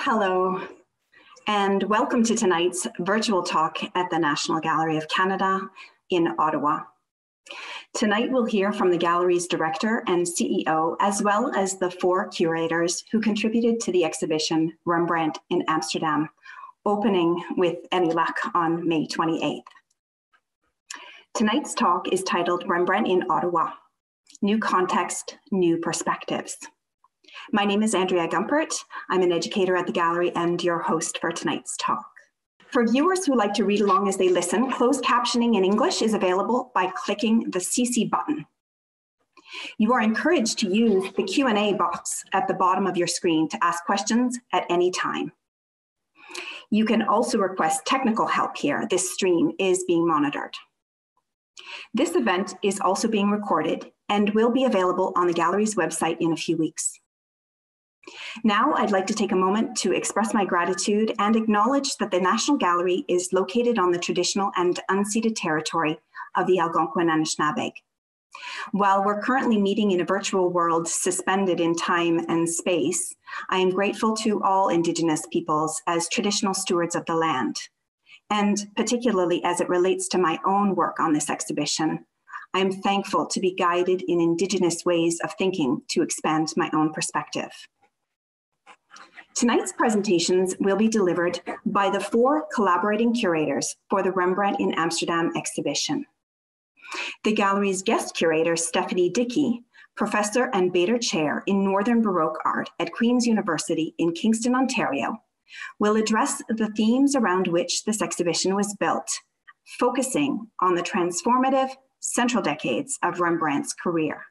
Hello, and welcome to tonight's virtual talk at the National Gallery of Canada in Ottawa. Tonight we'll hear from the gallery's director and CEO, as well as the 4 curators who contributed to the exhibition Rembrandt in Amsterdam, opening with any luck on May 28th. Tonight's talk is titled Rembrandt in Ottawa, New Context, New Perspectives. My name is Andrea Gumpert. I'm an educator at the gallery and your host for tonight's talk. For viewers who like to read along as they listen, closed captioning in English is available by clicking the CC button. You are encouraged to use the Q&A box at the bottom of your screen to ask questions at any time. You can also request technical help here. This stream is being monitored. This event is also being recorded and will be available on the gallery's website in a few weeks. Now, I'd like to take a moment to express my gratitude and acknowledge that the National Gallery is located on the traditional and unceded territory of the Algonquin Anishinaabe. While we're currently meeting in a virtual world suspended in time and space, I am grateful to all Indigenous peoples as traditional stewards of the land, and particularly as it relates to my own work on this exhibition. I am thankful to be guided in Indigenous ways of thinking to expand my own perspective. Tonight's presentations will be delivered by the 4 collaborating curators for the Rembrandt in Amsterdam exhibition. The gallery's guest curator, Stephanie Dickey, professor and Bader Chair in Northern Baroque Art at Queen's University in Kingston, Ontario, will address the themes around which this exhibition was built, focusing on the transformative central decades of Rembrandt's career.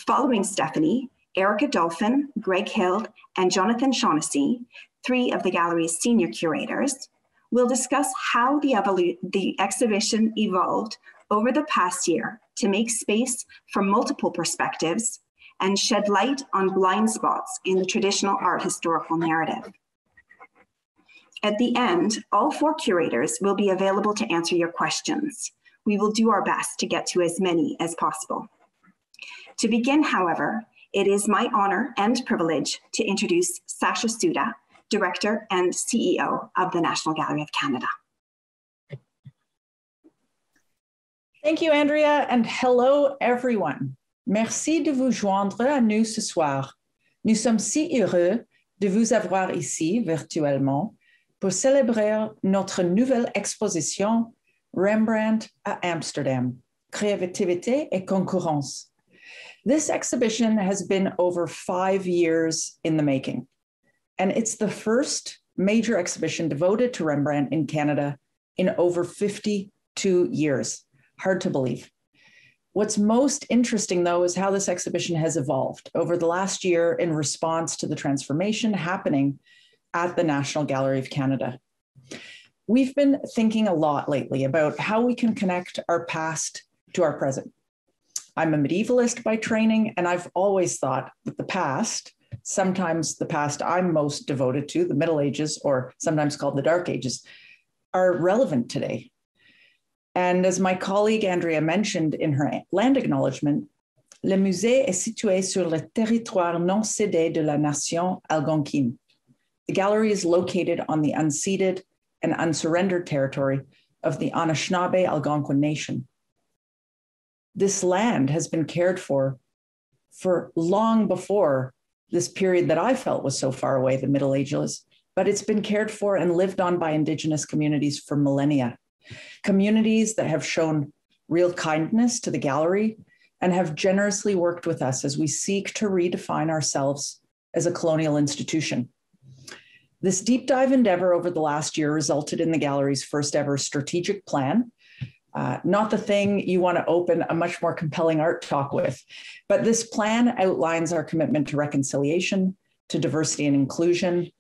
Following Stephanie, Erica Dolphin, Greg Hild, and Jonathan Shaughnessy, 3 of the gallery's senior curators, will discuss how the exhibition evolved over the past year to make space for multiple perspectives and shed light on blind spots in the traditional art historical narrative. At the end, all 4 curators will be available to answer your questions. We will do our best to get to as many as possible. To begin, however, it is my honor and privilege to introduce Sasha Suda, Director and CEO of the National Gallery of Canada. Thank you, Andrea, and hello, everyone. Merci de vous joindre à nous ce soir. Nous sommes si heureux de vous avoir ici virtuellement pour célébrer notre nouvelle exposition Rembrandt à Amsterdam, Créativité et Concurrence. This exhibition has been over 5 years in the making, and it's the first major exhibition devoted to Rembrandt in Canada in over 52 years. Hard to believe. What's most interesting, though, is how this exhibition has evolved over the last year in response to the transformation happening at the National Gallery of Canada. We've been thinking a lot lately about how we can connect our past to our present. I'm a medievalist by training, and I've always thought that the past, sometimes the past I'm most devoted to, the Middle Ages, or sometimes called the Dark Ages, are relevant today. And as my colleague Andrea mentioned in her land acknowledgement, le musée est situé sur le territoire non cédé de la nation algonquine. The gallery is located on the unceded and unsurrendered territory of the Anishinaabe Algonquin Nation. This land has been cared for long before this period that I felt was so far away, the Middle Ages, but it's been cared for and lived on by Indigenous communities for millennia. Communities that have shown real kindness to the gallery and have generously worked with us as we seek to redefine ourselves as a colonial institution. This deep dive endeavor over the last year resulted in the gallery's first ever strategic plan. Not the thing you want to open a much more compelling art talk with, but this plan outlines our commitment to reconciliation, to diversity and inclusion,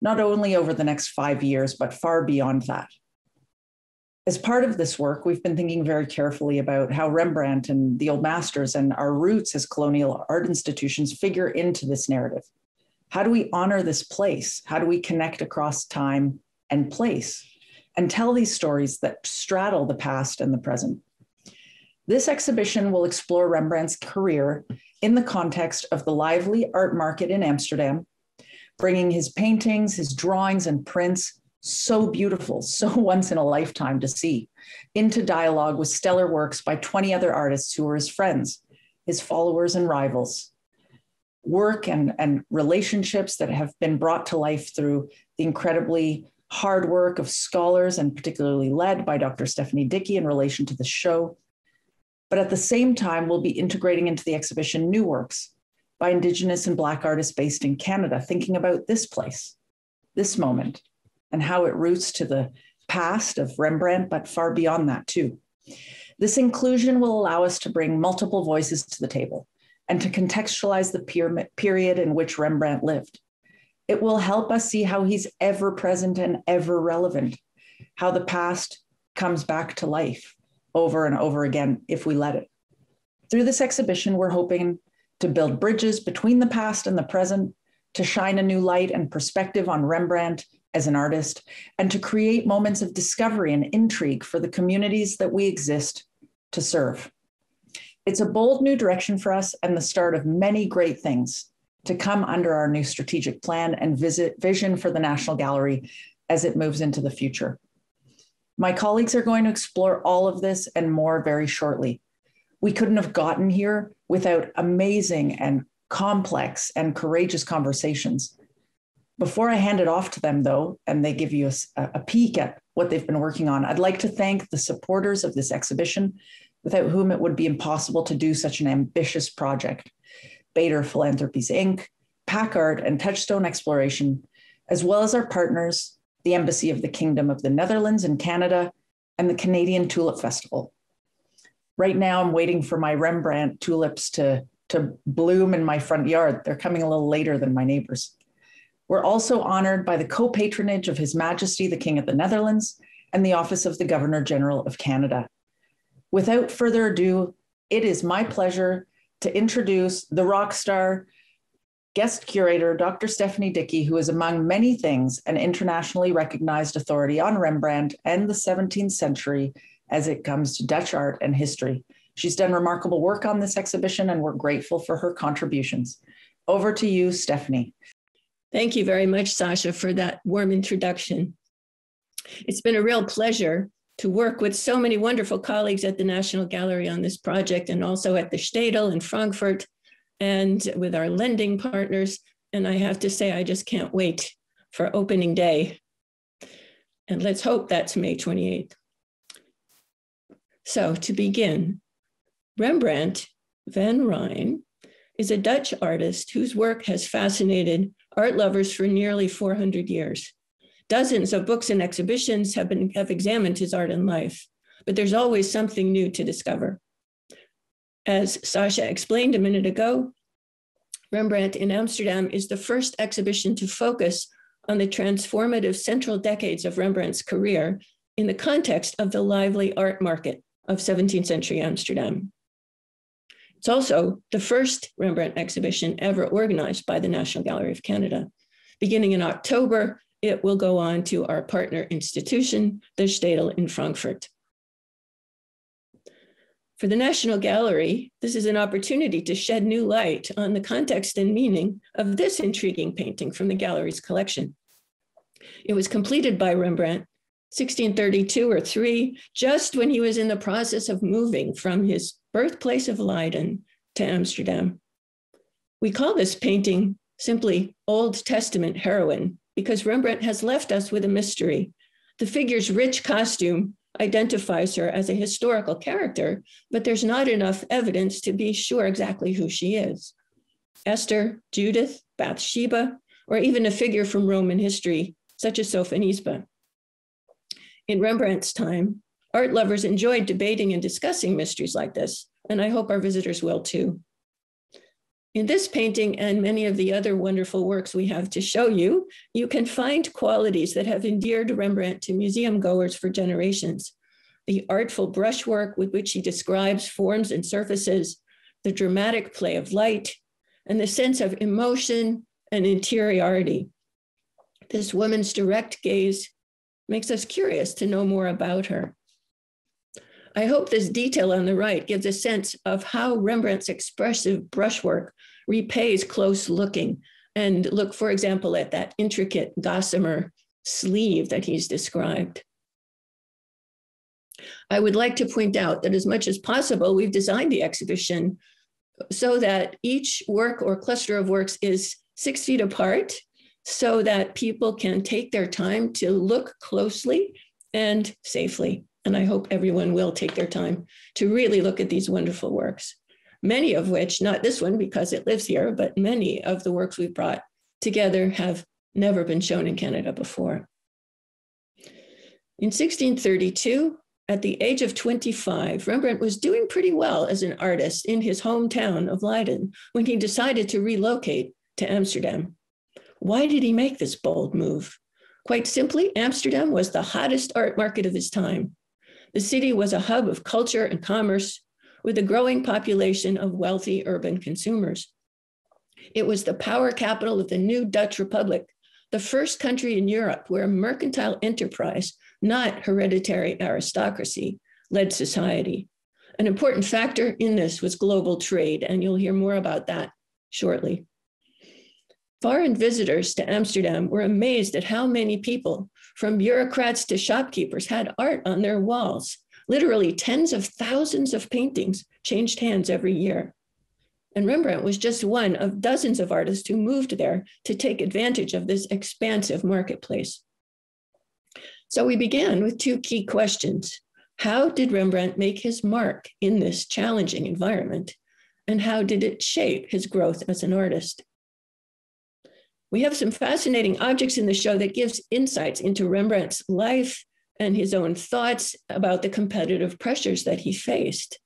not only over the next 5 years, but far beyond that. As part of this work, we've been thinking very carefully about how Rembrandt and the Old Masters and our roots as colonial art institutions figure into this narrative. How do we honor this place? How do we connect across time and place and tell these stories that straddle the past and the present? This exhibition will explore Rembrandt's career in the context of the lively art market in Amsterdam, bringing his paintings, his drawings and prints, so beautiful, so once in a lifetime to see, into dialogue with stellar works by 20 other artists who were his friends, his followers and rivals. Work and relationships that have been brought to life through the incredibly hard work of scholars, and particularly led by Dr. Stephanie Dickey in relation to the show. But at the same time, we'll be integrating into the exhibition new works by Indigenous and Black artists based in Canada, thinking about this place, this moment, and how it roots to the past of Rembrandt, but far beyond that too. This inclusion will allow us to bring multiple voices to the table and to contextualize the period in which Rembrandt lived. It will help us see how he's ever present and ever relevant, how the past comes back to life over and over again if we let it. Through this exhibition, we're hoping to build bridges between the past and the present, to shine a new light and perspective on Rembrandt as an artist, and to create moments of discovery and intrigue for the communities that we exist to serve. It's a bold new direction for us and the start of many great things to come under our new strategic plan and vision for the National Gallery as it moves into the future. My colleagues are going to explore all of this and more very shortly. We couldn't have gotten here without amazing and complex and courageous conversations. Before I hand it off to them, though, and they give you a peek at what they've been working on, I'd like to thank the supporters of this exhibition, without whom it would be impossible to do such an ambitious project. Bader Philanthropies, Inc., Packard, and Touchstone Exploration, as well as our partners, the Embassy of the Kingdom of the Netherlands in Canada, and the Canadian Tulip Festival. Right now, I'm waiting for my Rembrandt tulips to bloom in my front yard. They're coming a little later than my neighbors. We're also honored by the co-patronage of His Majesty, the King of the Netherlands, and the Office of the Governor General of Canada. Without further ado, it is my pleasure to introduce the rock star, guest curator, Dr. Stephanie Dickey, who is among many things an internationally recognized authority on Rembrandt and the 17th century as it comes to Dutch art and history. She's done remarkable work on this exhibition, and we're grateful for her contributions. Over to you, Stephanie. Thank you very much, Sasha, for that warm introduction. It's been a real pleasure to work with so many wonderful colleagues at the National Gallery on this project, and also at the Städel in Frankfurt, and with our lending partners. And I have to say, I just can't wait for opening day. And let's hope that's May 28th. So to begin, Rembrandt van Rijn is a Dutch artist whose work has fascinated art lovers for nearly 400 years. Dozens of books and exhibitions have examined his art and life, but there's always something new to discover. As Sasha explained a minute ago, Rembrandt in Amsterdam is the first exhibition to focus on the transformative central decades of Rembrandt's career in the context of the lively art market of 17th century Amsterdam. It's also the first Rembrandt exhibition ever organized by the National Gallery of Canada. Beginning in October, it will go on to our partner institution, the Städel in Frankfurt. For the National Gallery, this is an opportunity to shed new light on the context and meaning of this intriguing painting from the gallery's collection. It was completed by Rembrandt 1632 or 3, just when he was in the process of moving from his birthplace of Leiden to Amsterdam. We call this painting simply Old Testament heroine because Rembrandt has left us with a mystery. The figure's rich costume identifies her as a historical character, but there's not enough evidence to be sure exactly who she is. Esther, Judith, Bathsheba, or even a figure from Roman history, such as Sophonisba. In Rembrandt's time, art lovers enjoyed debating and discussing mysteries like this, and I hope our visitors will too. In this painting and many of the other wonderful works we have to show you, you can find qualities that have endeared Rembrandt to museum goers for generations. The artful brushwork with which he describes forms and surfaces, the dramatic play of light, and the sense of emotion and interiority. This woman's direct gaze makes us curious to know more about her. I hope this detail on the right gives a sense of how Rembrandt's expressive brushwork repays close looking and look, for example, at that intricate gossamer sleeve that he's described. I would like to point out that as much as possible, we've designed the exhibition so that each work or cluster of works is 6 feet apart, so that people can take their time to look closely and safely. And I hope everyone will take their time to really look at these wonderful works, many of which, not this one because it lives here, but many of the works we've brought together have never been shown in Canada before. In 1632, at the age of 25, Rembrandt was doing pretty well as an artist in his hometown of Leiden when he decided to relocate to Amsterdam. Why did he make this bold move? Quite simply, Amsterdam was the hottest art market of his time. The city was a hub of culture and commerce with a growing population of wealthy urban consumers. It was the power capital of the new Dutch Republic, the first country in Europe where mercantile enterprise, not hereditary aristocracy, led society. An important factor in this was global trade, and you'll hear more about that shortly. Foreign visitors to Amsterdam were amazed at how many people, from bureaucrats to shopkeepers, had art on their walls. Literally tens of thousands of paintings changed hands every year. And Rembrandt was just one of dozens of artists who moved there to take advantage of this expansive marketplace. So we began with 2 key questions. How did Rembrandt make his mark in this challenging environment? And how did it shape his growth as an artist? We have some fascinating objects in the show that gives insights into Rembrandt's life and his own thoughts about the competitive pressures that he faced.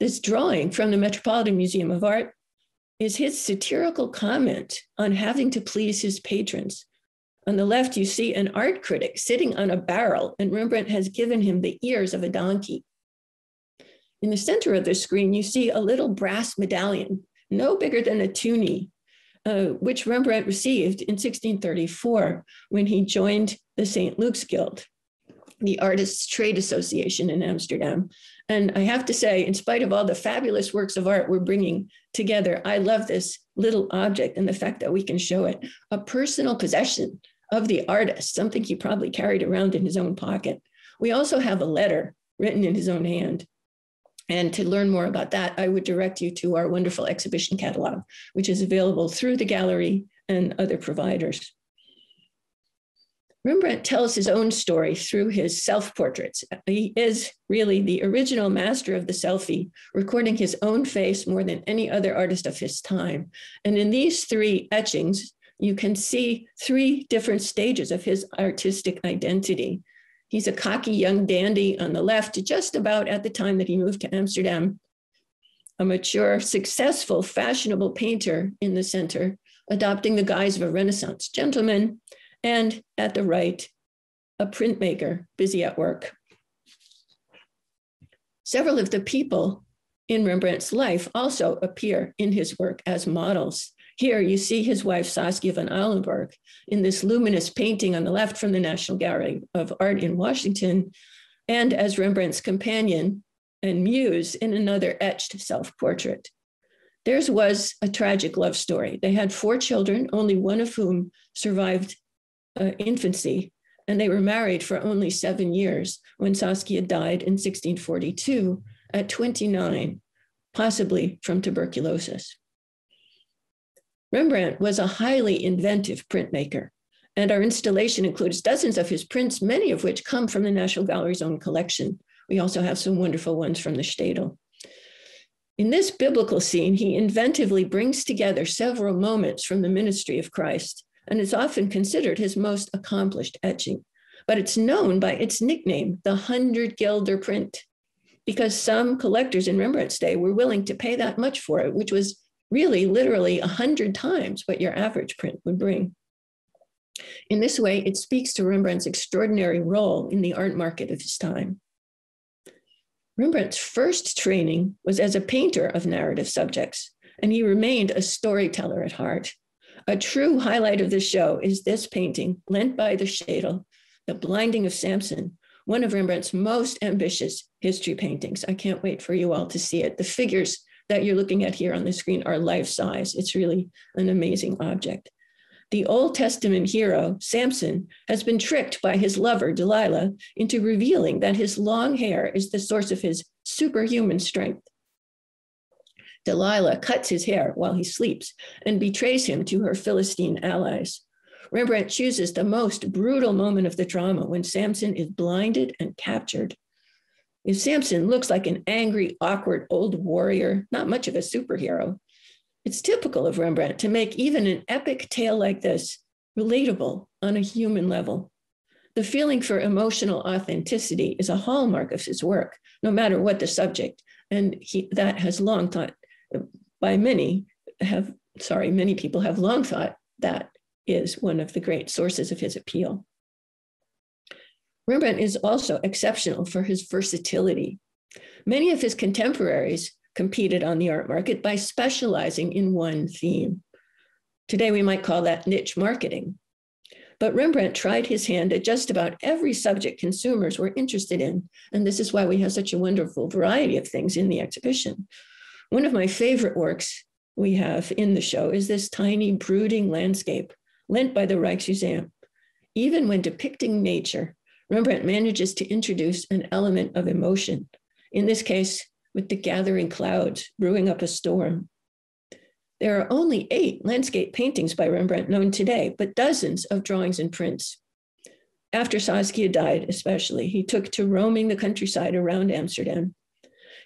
This drawing from the Metropolitan Museum of Art is his satirical comment on having to please his patrons. On the left, you see an art critic sitting on a barrel, and Rembrandt has given him the ears of a donkey. In the center of the screen, you see a little brass medallion, no bigger than a toonie, which Rembrandt received in 1634 when he joined the St. Luke's Guild, the artists' trade association in Amsterdam. And I have to say, in spite of all the fabulous works of art we're bringing together, I love this little object and the fact that we can show it, a personal possession of the artist, something he probably carried around in his own pocket. We also have a letter written in his own hand. And to learn more about that, I would direct you to our wonderful exhibition catalog, which is available through the gallery and other providers. Rembrandt tells his own story through his self-portraits. He is really the original master of the selfie, recording his own face more than any other artist of his time. And in these 3 etchings, you can see 3 different stages of his artistic identity. He's a cocky young dandy on the left, just about at the time that he moved to Amsterdam. A mature, successful, fashionable painter in the center, adopting the guise of a Renaissance gentleman. And at the right, a printmaker busy at work. Several of the people in Rembrandt's life also appear in his work as models. Here you see his wife, Saskia van Uylenburg, in this luminous painting on the left from the National Gallery of Art in Washington, and as Rembrandt's companion and muse in another etched self-portrait. Theirs was a tragic love story. They had 4 children, only one of whom survived infancy, and they were married for only 7 years when Saskia died in 1642 at 29, possibly from tuberculosis. Rembrandt was a highly inventive printmaker, and our installation includes dozens of his prints, many of which come from the National Gallery's own collection. We also have some wonderful ones from the Stedel. In this biblical scene, he inventively brings together several moments from the ministry of Christ, and is often considered his most accomplished etching. But it's known by its nickname, the 100 guilder print, because some collectors in Rembrandt's day were willing to pay that much for it, which was really literally 100 times what your average print would bring. In this way, it speaks to Rembrandt's extraordinary role in the art market of his time. Rembrandt's first training was as a painter of narrative subjects, and he remained a storyteller at heart. A true highlight of the show is this painting, lent by the Stedel, The Blinding of Samson, one of Rembrandt's most ambitious history paintings. I can't wait for you all to see it. The figures that you're looking at here on the screen are life-size. It's really an amazing object. The Old Testament hero, Samson, has been tricked by his lover, Delilah, into revealing that his long hair is the source of his superhuman strength. Delilah cuts his hair while he sleeps and betrays him to her Philistine allies. Rembrandt chooses the most brutal moment of the drama when Samson is blinded and captured. If Samson looks like an angry, awkward old warrior, not much of a superhero, it's typical of Rembrandt to make even an epic tale like this relatable on a human level. The feeling for emotional authenticity is a hallmark of his work, no matter what the subject, and that has long thought by many people have long thought that is one of the great sources of his appeal. Rembrandt is also exceptional for his versatility. Many of his contemporaries competed on the art market by specializing in one theme. Today, we might call that niche marketing. But Rembrandt tried his hand at just about every subject consumers were interested in, and this is why we have such a wonderful variety of things in the exhibition. One of my favorite works we have in the show is this tiny, brooding landscape lent by the Rijksmuseum. Even when depicting nature, Rembrandt manages to introduce an element of emotion, in this case, with the gathering clouds brewing up a storm. There are only 8 landscape paintings by Rembrandt known today, but dozens of drawings and prints. After Saskia died, especially, he took to roaming the countryside around Amsterdam.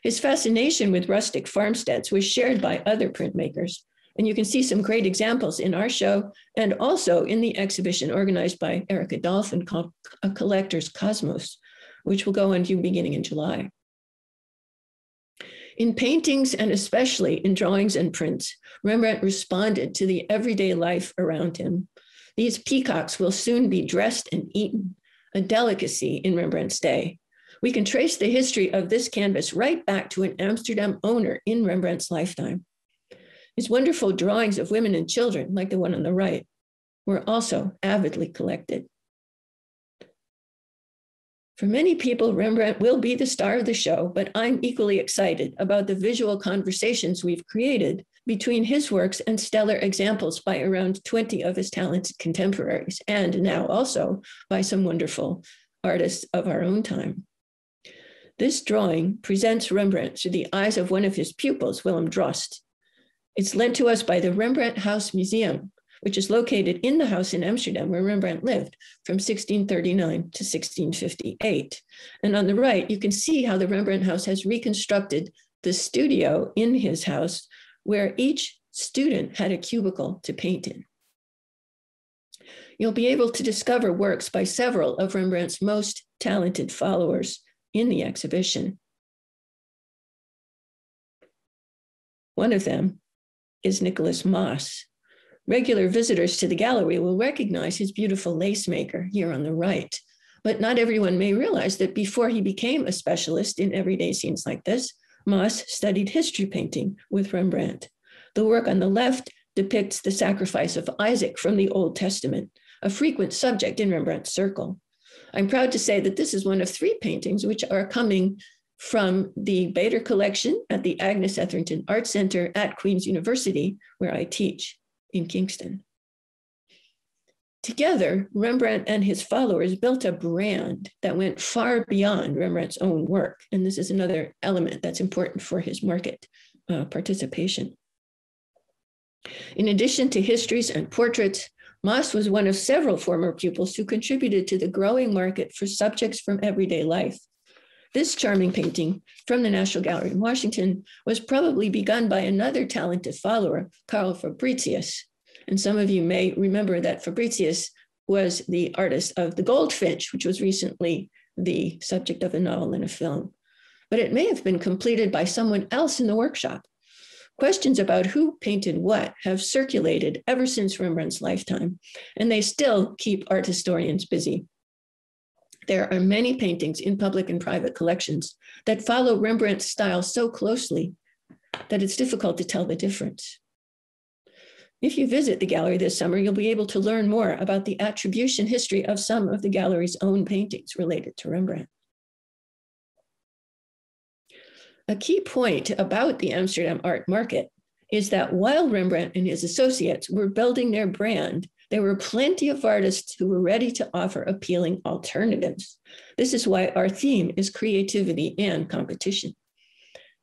His fascination with rustic farmsteads was shared by other printmakers, and you can see some great examples in our show and also in the exhibition organized by Erica Dolphin called A Collector's Cosmos, which will go on view beginning in July. In paintings, and especially in drawings and prints, Rembrandt responded to the everyday life around him. These peacocks will soon be dressed and eaten, a delicacy in Rembrandt's day. We can trace the history of this canvas right back to an Amsterdam owner in Rembrandt's lifetime. His wonderful drawings of women and children, like the one on the right, were also avidly collected. For many people, Rembrandt will be the star of the show, but I'm equally excited about the visual conversations we've created between his works and stellar examples by around 20 of his talented contemporaries, and now also by some wonderful artists of our own time. This drawing presents Rembrandt through the eyes of one of his pupils, Willem Drost. It's lent to us by the Rembrandt House Museum, which is located in the house in Amsterdam where Rembrandt lived from 1639 to 1658. And on the right, you can see how the Rembrandt House has reconstructed the studio in his house where each student had a cubicle to paint in. You'll be able to discover works by several of Rembrandt's most talented followers in the exhibition. One of them is Nicolas Maas. Regular visitors to the gallery will recognize his beautiful lace maker here on the right, but not everyone may realize that before he became a specialist in everyday scenes like this, Maas studied history painting with Rembrandt. The work on the left depicts the sacrifice of Isaac from the Old Testament, a frequent subject in Rembrandt's circle. I'm proud to say that this is one of 3 paintings which are coming from the Bader collection at the Agnes Etherington Art Center at Queen's University, where I teach in Kingston. Together, Rembrandt and his followers built a brand that went far beyond Rembrandt's own work. And this is another element that's important for his market participation. In addition to histories and portraits, Maas was one of several former pupils who contributed to the growing market for subjects from everyday life. This charming painting from the National Gallery in Washington was probably begun by another talented follower, Carl Fabritius. And some of you may remember that Fabritius was the artist of The Goldfinch, which was recently the subject of a novel and a film. But it may have been completed by someone else in the workshop. Questions about who painted what have circulated ever since Rembrandt's lifetime, and they still keep art historians busy. There are many paintings in public and private collections that follow Rembrandt's style so closely that it's difficult to tell the difference. If you visit the gallery this summer, you'll be able to learn more about the attribution history of some of the gallery's own paintings related to Rembrandt. A key point about the Amsterdam art market is that while Rembrandt and his associates were building their brand There were plenty of artists who were ready to offer appealing alternatives. This is why our theme is creativity and competition.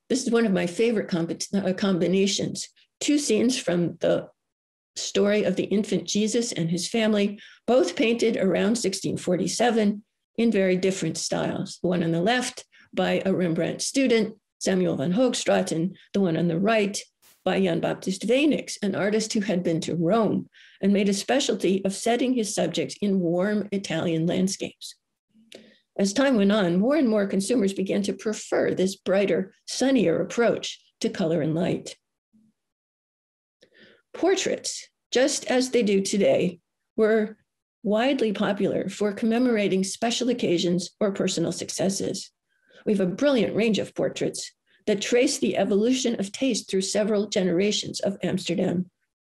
This is one of my favorite combinations. Two scenes from the story of the infant Jesus and his family, both painted around 1647 in very different styles. The one on the left by a Rembrandt student, Samuel van Hoogstraten, the one on the right by Jan Baptist Weenix, an artist who had been to Rome and made a specialty of setting his subjects in warm Italian landscapes. As time went on, more and more consumers began to prefer this brighter, sunnier approach to color and light. Portraits, just as they do today, were widely popular for commemorating special occasions or personal successes. We have a brilliant range of portraits that trace the evolution of taste through several generations of Amsterdam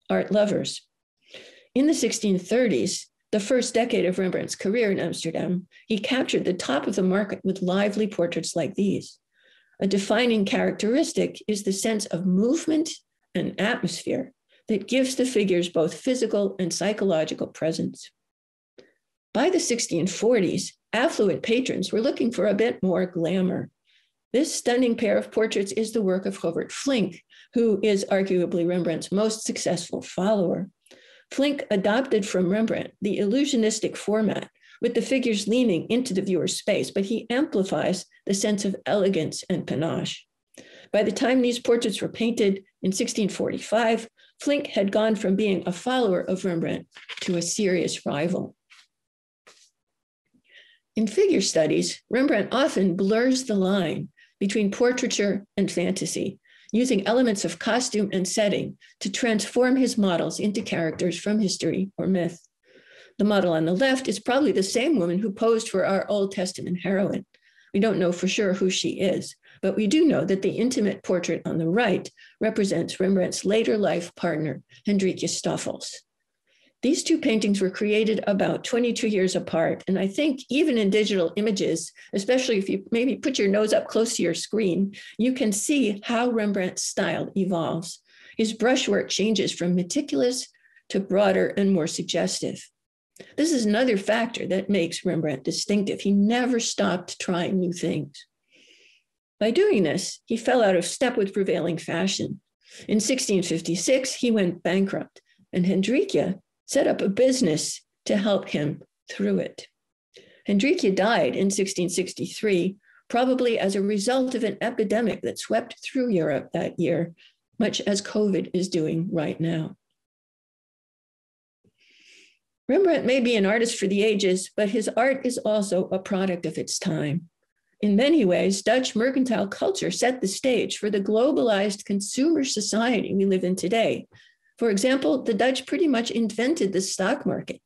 art lovers. In the 1630s, the first decade of Rembrandt's career in Amsterdam, he captured the top of the market with lively portraits like these. A defining characteristic is the sense of movement and atmosphere that gives the figures both physical and psychological presence. By the 1640s, affluent patrons were looking for a bit more glamour. This stunning pair of portraits is the work of Govert Flinck, who is arguably Rembrandt's most successful follower. Flinck adopted from Rembrandt the illusionistic format, with the figures leaning into the viewer's space, but he amplifies the sense of elegance and panache. By the time these portraits were painted in 1645, Flinck had gone from being a follower of Rembrandt to a serious rival. In figure studies, Rembrandt often blurs the line between portraiture and fantasy, using elements of costume and setting to transform his models into characters from history or myth. The model on the left is probably the same woman who posed for our Old Testament heroine. We don't know for sure who she is, but we do know that the intimate portrait on the right represents Rembrandt's later life partner, Hendrickje Stoffels. These two paintings were created about 22 years apart, and I think even in digital images, especially if you maybe put your nose up close to your screen, you can see how Rembrandt's style evolves. His brushwork changes from meticulous to broader and more suggestive. This is another factor that makes Rembrandt distinctive. He never stopped trying new things. By doing this, he fell out of step with prevailing fashion. In 1656, he went bankrupt, and Hendrickje set up a business to help him through it. Hendrickje died in 1663, probably as a result of an epidemic that swept through Europe that year, much as COVID is doing right now. Rembrandt may be an artist for the ages, but his art is also a product of its time. In many ways, Dutch mercantile culture set the stage for the globalized consumer society we live in today. For example, the Dutch pretty much invented the stock market,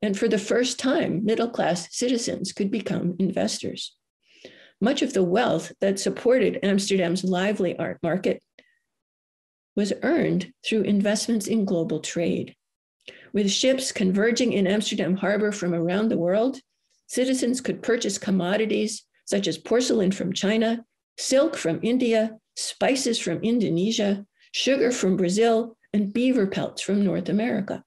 and for the first time, middle-class citizens could become investors. Much of the wealth that supported Amsterdam's lively art market was earned through investments in global trade. With ships converging in Amsterdam harbor from around the world, citizens could purchase commodities such as porcelain from China, silk from India, spices from Indonesia, sugar from Brazil, and beaver pelts from North America.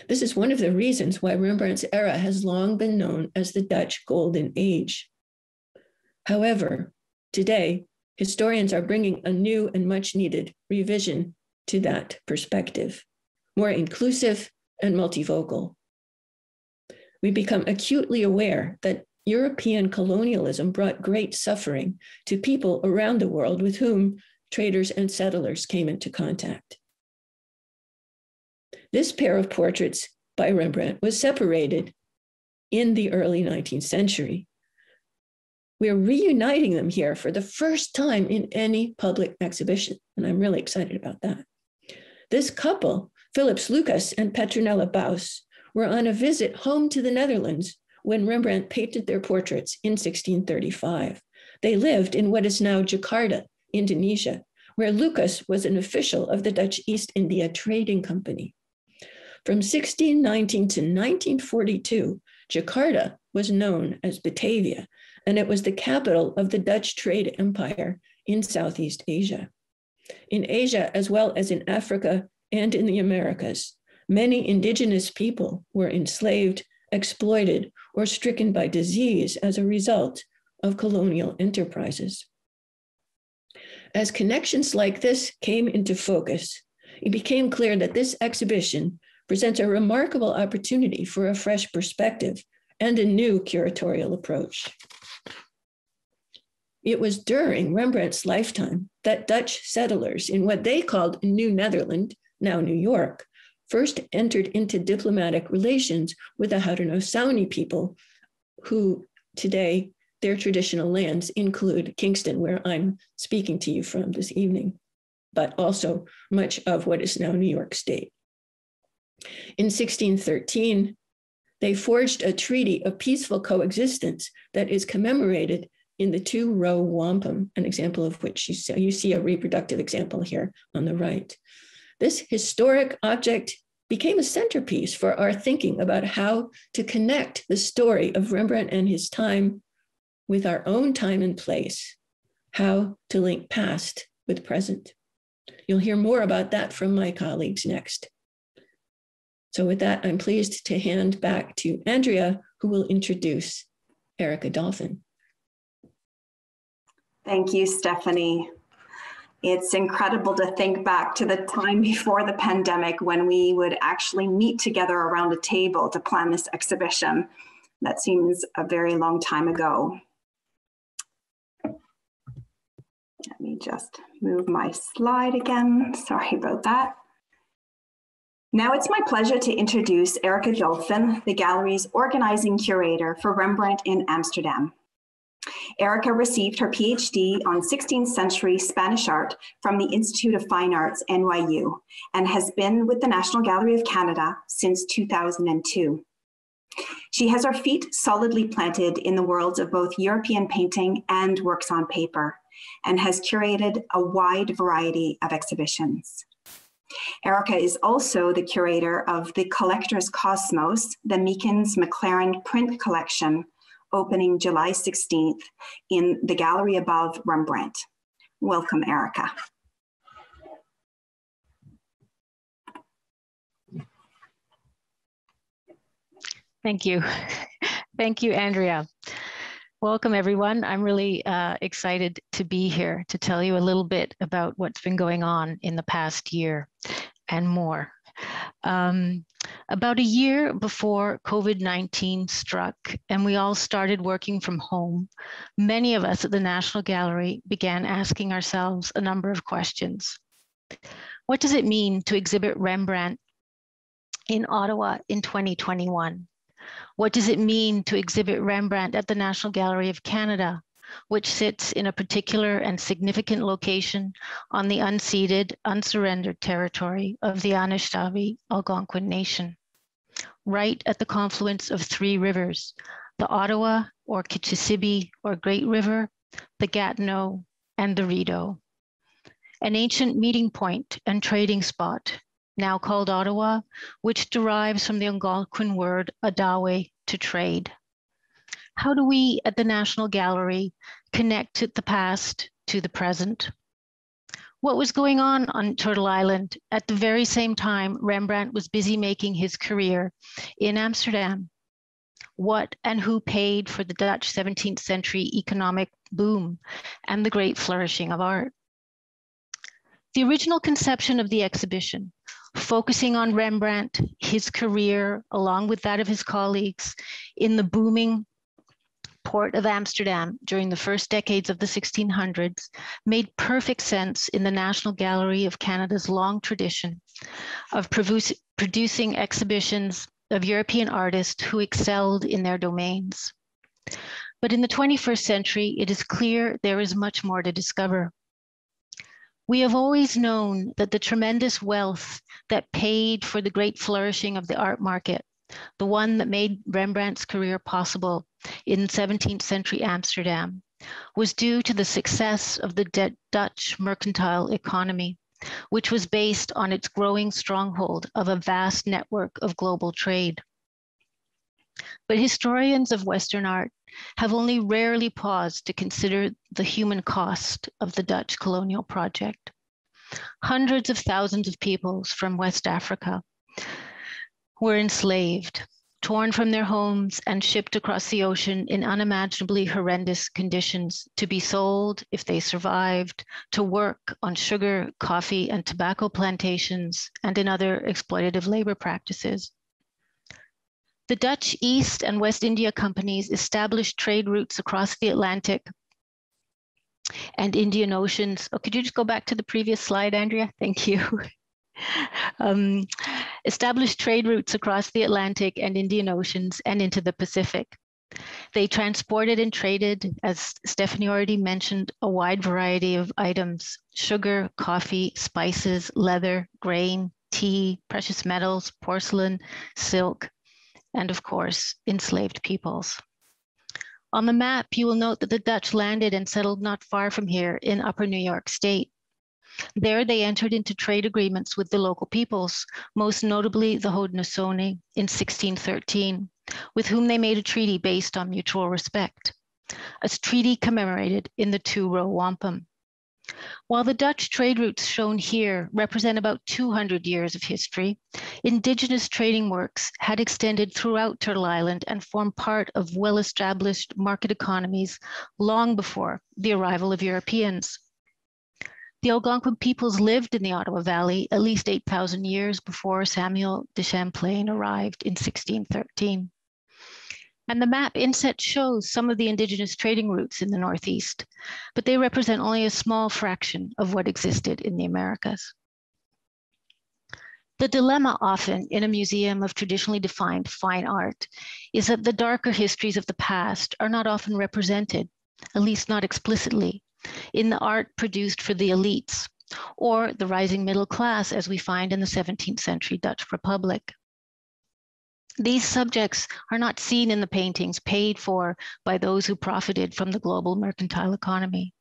This is one of the reasons why Rembrandt's era has long been known as the Dutch Golden Age. However, today, historians are bringing a new and much needed revision to that perspective, more inclusive and multivocal. We become acutely aware that European colonialism brought great suffering to people around the world with whom traders and settlers came into contact. This pair of portraits by Rembrandt was separated in the early 19th century. We're reuniting them here for the first time in any public exhibition, and I'm really excited about that. This couple, Philips Lucas and Petronella Bous, were on a visit home to the Netherlands when Rembrandt painted their portraits in 1635. They lived in what is now Jakarta, Indonesia, where Lucas was an official of the Dutch East India Trading Company. From 1619 to 1942, Jakarta was known as Batavia, and it was the capital of the Dutch trade empire in Southeast Asia. In Asia, as well as in Africa and in the Americas, Many indigenous people were enslaved, exploited, or stricken by disease as a result of colonial enterprises. As connections like this came into focus, it became clear that this exhibition presents a remarkable opportunity for a fresh perspective and a new curatorial approach. It was during Rembrandt's lifetime that Dutch settlers in what they called New Netherland, now New York, first entered into diplomatic relations with the Haudenosaunee people, who today their traditional lands include Kingston, where I'm speaking to you from this evening, but also much of what is now New York State. In 1613, they forged a treaty of peaceful coexistence that is commemorated in the 2-row wampum, an example of which you see a reproductive example here on the right. This historic object became a centerpiece for our thinking about how to connect the story of Rembrandt and his time with our own time and place, how to link past with present. You'll hear more about that from my colleagues next. So with that, I'm pleased to hand back to Andrea, who will introduce Erica Dolphin. Thank you, Stephanie. It's incredible to think back to the time before the pandemic when we would actually meet together around a table to plan this exhibition. That seems a very long time ago. Let me just move my slide again. Sorry about that. Now it's my pleasure to introduce Erica Dolphin, the gallery's organizing curator for Rembrandt in Amsterdam. Erica received her PhD on 16th century Spanish art from the Institute of Fine Arts, NYU, and has been with the National Gallery of Canada since 2002. She has her feet solidly planted in the worlds of both European painting and works on paper, and has curated a wide variety of exhibitions. Erica is also the curator of the Collector's Cosmos, the Meekins McLaren print collection, opening July 16th in the gallery above Rembrandt. Welcome, Erica. Thank you. Thank you, Andrea. Welcome, everyone. I'm really excited to be here to tell you a little bit about what's been going on in the past year and more. About a year before COVID-19 struck and we all started working from home, many of us at the National Gallery began asking ourselves a number of questions. What does it mean to exhibit Rembrandt in Ottawa in 2021? What does it mean to exhibit Rembrandt at the National Gallery of Canada, which sits in a particular and significant location on the unceded, unsurrendered territory of the Anishinaabe Algonquin Nation, right at the confluence of 3 rivers, the Ottawa or Kichisibi or Great River, the Gatineau, and the Rideau. An ancient meeting point and trading spot, now called Ottawa, which derives from the Algonquin word Adawe, to trade. How do we at the National Gallery connect the past to the present? What was going on Turtle Island at the very same time Rembrandt was busy making his career in Amsterdam? What and who paid for the Dutch 17th century economic boom and the great flourishing of art? The original conception of the exhibition, focusing on Rembrandt, his career, along with that of his colleagues, in the booming port of Amsterdam during the first decades of the 1600s, made perfect sense in the National Gallery of Canada's long tradition of producing exhibitions of European artists who excelled in their domains. But in the 21st century, it is clear there is much more to discover. We have always known that the tremendous wealth that paid for the great flourishing of the art market, the one that made Rembrandt's career possible in 17th century Amsterdam, was due to the success of the Dutch mercantile economy, which was based on its growing stronghold of a vast network of global trade. But historians of Western art have only rarely paused to consider the human cost of the Dutch colonial project. Hundreds of thousands of peoples from West Africa were enslaved, torn from their homes and shipped across the ocean in unimaginably horrendous conditions to be sold, if they survived, to work on sugar, coffee, and tobacco plantations and in other exploitative labor practices. The Dutch East and West India companies established trade routes across the Atlantic and Indian Oceans. Oh, could you just go back to the previous slide, Andrea? Thank you. Established trade routes across the Atlantic and Indian Oceans and into the Pacific. They transported and traded, as Stephanie already mentioned, a wide variety of items: sugar, coffee, spices, leather, grain, tea, precious metals, porcelain, silk, and of course, enslaved peoples. On the map, you will note that the Dutch landed and settled not far from here in Upper New York State. There, they entered into trade agreements with the local peoples, most notably the Haudenosaunee in 1613, with whom they made a treaty based on mutual respect, a treaty commemorated in the two-row wampum. While the Dutch trade routes shown here represent about 200 years of history, indigenous trading works had extended throughout Turtle Island and formed part of well-established market economies long before the arrival of Europeans. The Algonquin peoples lived in the Ottawa Valley at least 8,000 years before Samuel de Champlain arrived in 1613. And the map inset shows some of the indigenous trading routes in the Northeast, but they represent only a small fraction of what existed in the Americas. The dilemma often in a museum of traditionally defined fine art is that the darker histories of the past are not often represented, at least not explicitly, in the art produced for the elites or the rising middle class as we find in the 17th century Dutch Republic. These subjects are not seen in the paintings paid for by those who profited from the global mercantile economy.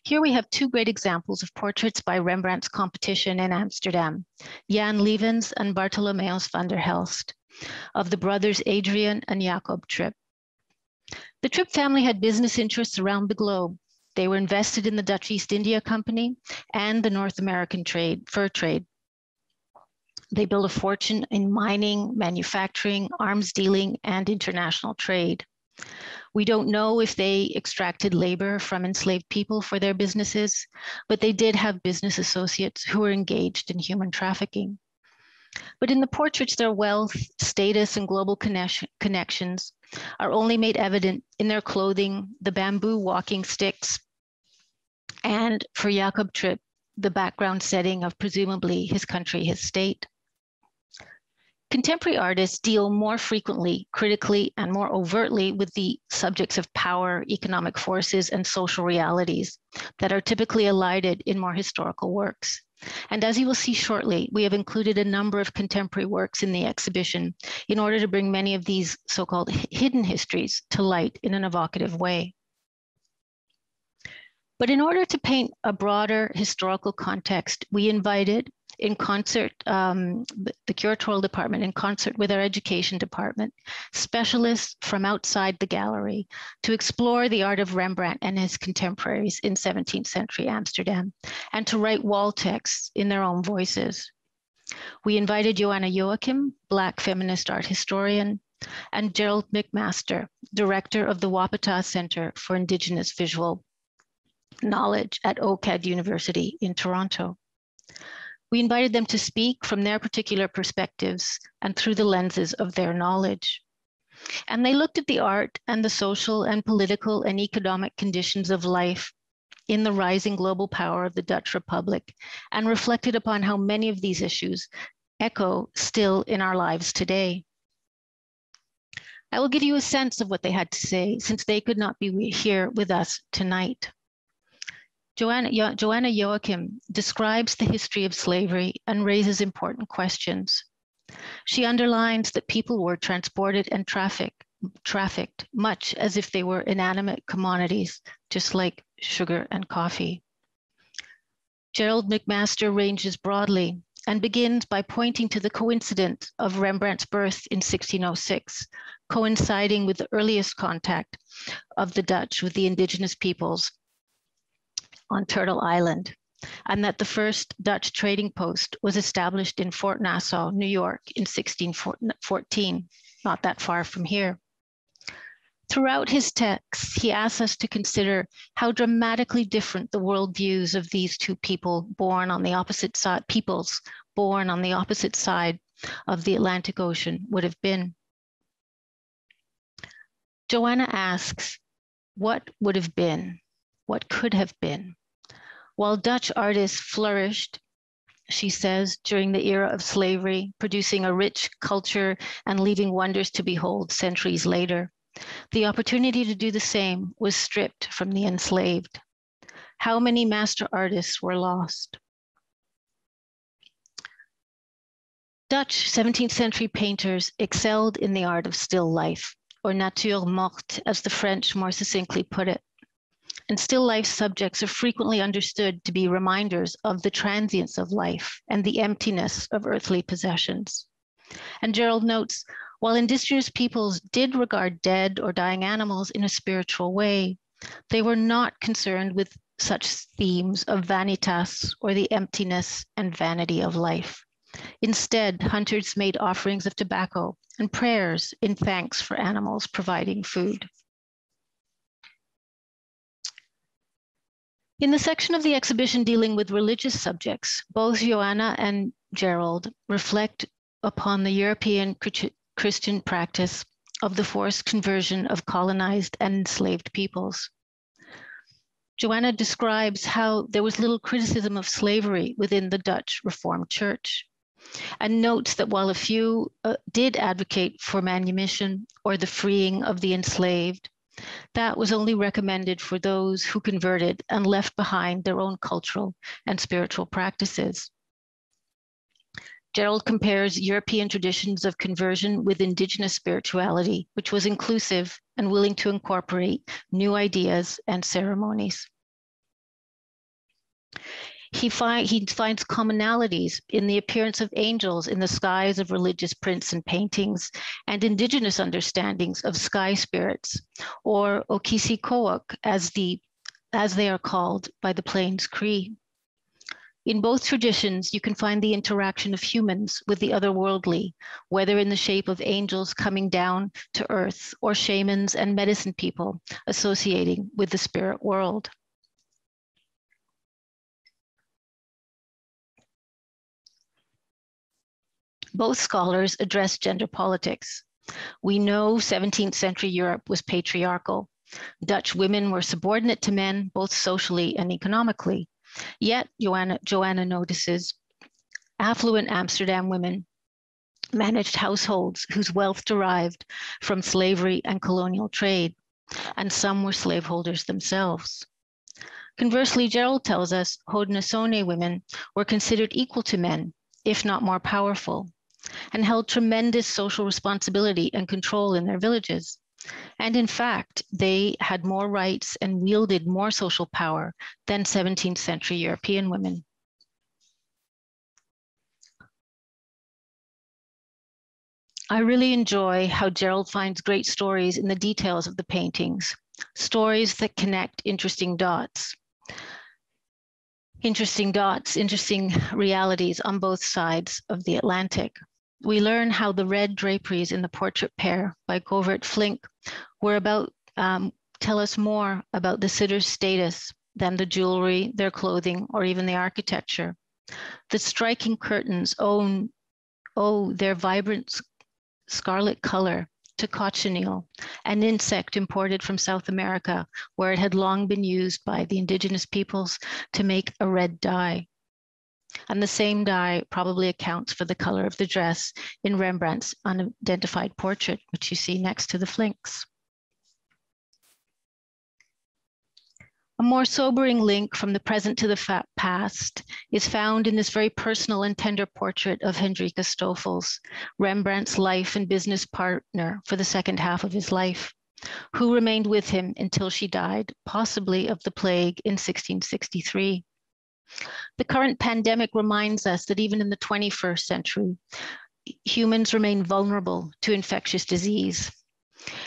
Here we have two great examples of portraits by Rembrandt's competition in Amsterdam, Jan Lievens and Bartholomeus van der Helst, of the brothers Adrian and Jacob Tripp. The Tripp family had business interests around the globe. They were invested in the Dutch East India Company and the North American fur trade. They built a fortune in mining, manufacturing, arms dealing, and international trade. We don't know if they extracted labor from enslaved people for their businesses, but they did have business associates who were engaged in human trafficking. But in the portraits, their wealth, status, and global connections are only made evident in their clothing, the bamboo walking sticks, and for Jacob Tripp, the background setting of presumably his country, his state. Contemporary artists deal more frequently, critically, and more overtly with the subjects of power, economic forces, and social realities that are typically elided in more historical works. And as you will see shortly, we have included a number of contemporary works in the exhibition in order to bring many of these so-called hidden histories to light in an evocative way. But in order to paint a broader historical context, we invited, in concert, the curatorial department, in concert with our education department, specialists from outside the gallery to explore the art of Rembrandt and his contemporaries in 17th century Amsterdam, and to write wall texts in their own voices. We invited Joanna Joachim, Black feminist art historian, and Gerald McMaster, director of the Wapata Center for Indigenous Visual Knowledge at OCAD University in Toronto. We invited them to speak from their particular perspectives and through the lenses of their knowledge. And they looked at the art and the social and political and economic conditions of life in the rising global power of the Dutch Republic and reflected upon how many of these issues echo still in our lives today. I will give you a sense of what they had to say since they could not be here with us tonight. Joanna Joachim describes the history of slavery and raises important questions. She underlines that people were transported and trafficked much as if they were inanimate commodities, just like sugar and coffee. Gerald McMaster ranges broadly and begins by pointing to the coincidence of Rembrandt's birth in 1606, coinciding with the earliest contact of the Dutch with the indigenous peoples on Turtle Island. and that the first Dutch trading post was established in Fort Nassau, New York in 1614, not that far from here. Throughout his text, he asks us to consider how dramatically different the worldviews of these two peoples born on the opposite side of the Atlantic Ocean would have been. Joanna asks, what would have been? What could have been? While Dutch artists flourished, she says, during the era of slavery, producing a rich culture and leaving wonders to behold centuries later, the opportunity to do the same was stripped from the enslaved. How many master artists were lost? Dutch 17th century painters excelled in the art of still life, or nature morte, as the French more succinctly put it. And still life subjects are frequently understood to be reminders of the transience of life and the emptiness of earthly possessions. And Gerald notes, while indigenous peoples did regard dead or dying animals in a spiritual way, they were not concerned with such themes of vanitas or the emptiness and vanity of life. Instead, hunters made offerings of tobacco and prayers in thanks for animals providing food. In the section of the exhibition dealing with religious subjects, both Joanna and Gerald reflect upon the European Christian practice of the forced conversion of colonized and enslaved peoples. Joanna describes how there was little criticism of slavery within the Dutch Reformed Church, and notes that while a few did advocate for manumission or the freeing of the enslaved, that was only recommended for those who converted and left behind their own cultural and spiritual practices. Gerald compares European traditions of conversion with indigenous spirituality, which was inclusive and willing to incorporate new ideas and ceremonies. He finds commonalities in the appearance of angels in the skies of religious prints and paintings, and indigenous understandings of sky spirits, or Okisikook, as they are called by the Plains Cree. In both traditions, you can find the interaction of humans with the otherworldly, whether in the shape of angels coming down to earth or shamans and medicine people associating with the spirit world. Both scholars address gender politics. We know 17th century Europe was patriarchal. Dutch women were subordinate to men, both socially and economically. Yet, Joanna notices, affluent Amsterdam women managed households whose wealth derived from slavery and colonial trade, and some were slaveholders themselves. Conversely, Gerald tells us Haudenosaunee women were considered equal to men, if not more powerful, and held tremendous social responsibility and control in their villages. And in fact, they had more rights and wielded more social power than 17th century European women. I really enjoy how Gerald finds great stories in the details of the paintings, stories that connect interesting realities on both sides of the Atlantic. We learn how the red draperies in the portrait pair by Govert Flinck tell us more about the sitter's status than the jewelry, their clothing, or even the architecture. The striking curtains owe their vibrant scarlet color to cochineal, an insect imported from South America, where it had long been used by the indigenous peoples to make a red dye. And the same dye probably accounts for the color of the dress in Rembrandt's unidentified portrait, which you see next to the Flincks. A more sobering link from the present to the past is found in this very personal and tender portrait of Hendrika Stoffels, Rembrandt's life and business partner for the second half of his life, who remained with him until she died, possibly of the plague in 1663. The current pandemic reminds us that even in the 21st century, humans remain vulnerable to infectious disease.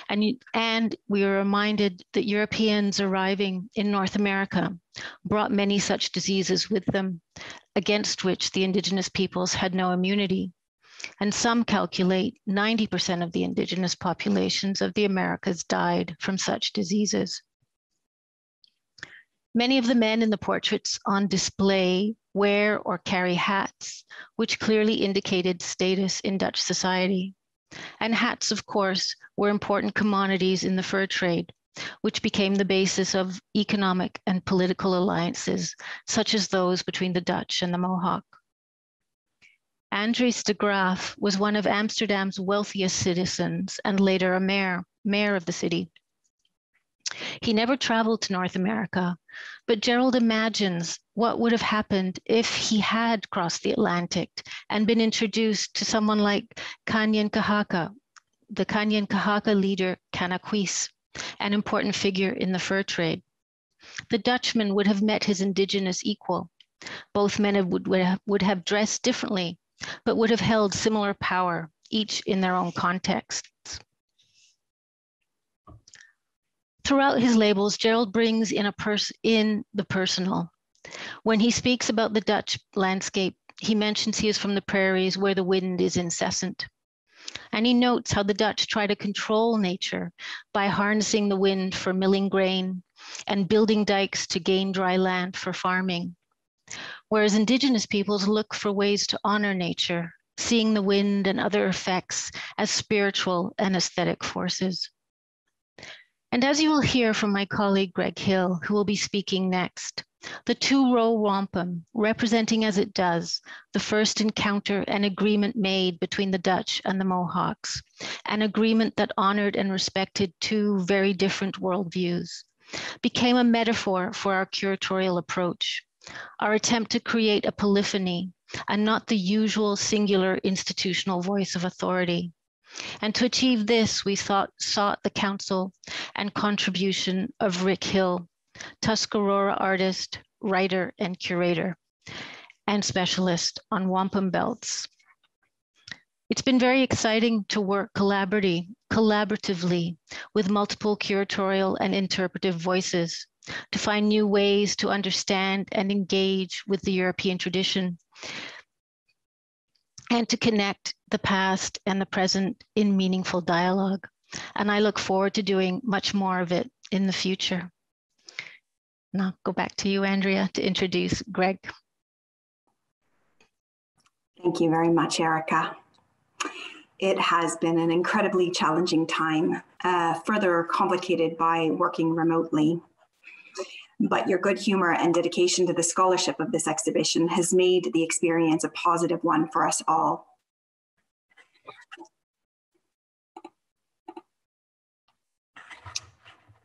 And we are reminded that Europeans arriving in North America brought many such diseases with them, against which the indigenous peoples had no immunity. And some calculate 90% of the indigenous populations of the Americas died from such diseases. Many of the men in the portraits on display wear or carry hats, which clearly indicated status in Dutch society. And hats, of course, were important commodities in the fur trade, which became the basis of economic and political alliances, such as those between the Dutch and the Mohawk. Andries de Graaf was one of Amsterdam's wealthiest citizens and later a mayor of the city. He never traveled to North America, but Gerald imagines what would have happened if he had crossed the Atlantic and been introduced to someone like Kanien'kehá:ka, the Kanien'kehá:ka leader Canaquis, an important figure in the fur trade. The Dutchman would have met his indigenous equal. Both men would have dressed differently, but would have held similar power, each in their own contexts. Throughout his labels, Gerald brings in the personal. When he speaks about the Dutch landscape, he mentions he is from the prairies where the wind is incessant. And he notes how the Dutch try to control nature by harnessing the wind for milling grain and building dikes to gain dry land for farming. Whereas indigenous peoples look for ways to honor nature, seeing the wind and other effects as spiritual and aesthetic forces. And as you will hear from my colleague Greg Hill, who will be speaking next, the two-row wampum, representing as it does the first encounter and agreement made between the Dutch and the Mohawks, an agreement that honored and respected two very different worldviews, became a metaphor for our curatorial approach, our attempt to create a polyphony and not the usual singular institutional voice of authority. And to achieve this, we sought the counsel and contribution of Rick Hill, Tuscarora artist, writer, and curator, and specialist on wampum belts. It's been very exciting to work collaboratively with multiple curatorial and interpretive voices to find new ways to understand and engage with the European tradition, and to connect the past and the present in meaningful dialogue. And I look forward to doing much more of it in the future. Now go back to you, Andrea, to introduce Greg. Thank you very much, Erica. It has been an incredibly challenging time, further complicated by working remotely. But your good humor and dedication to the scholarship of this exhibition has made the experience a positive one for us all.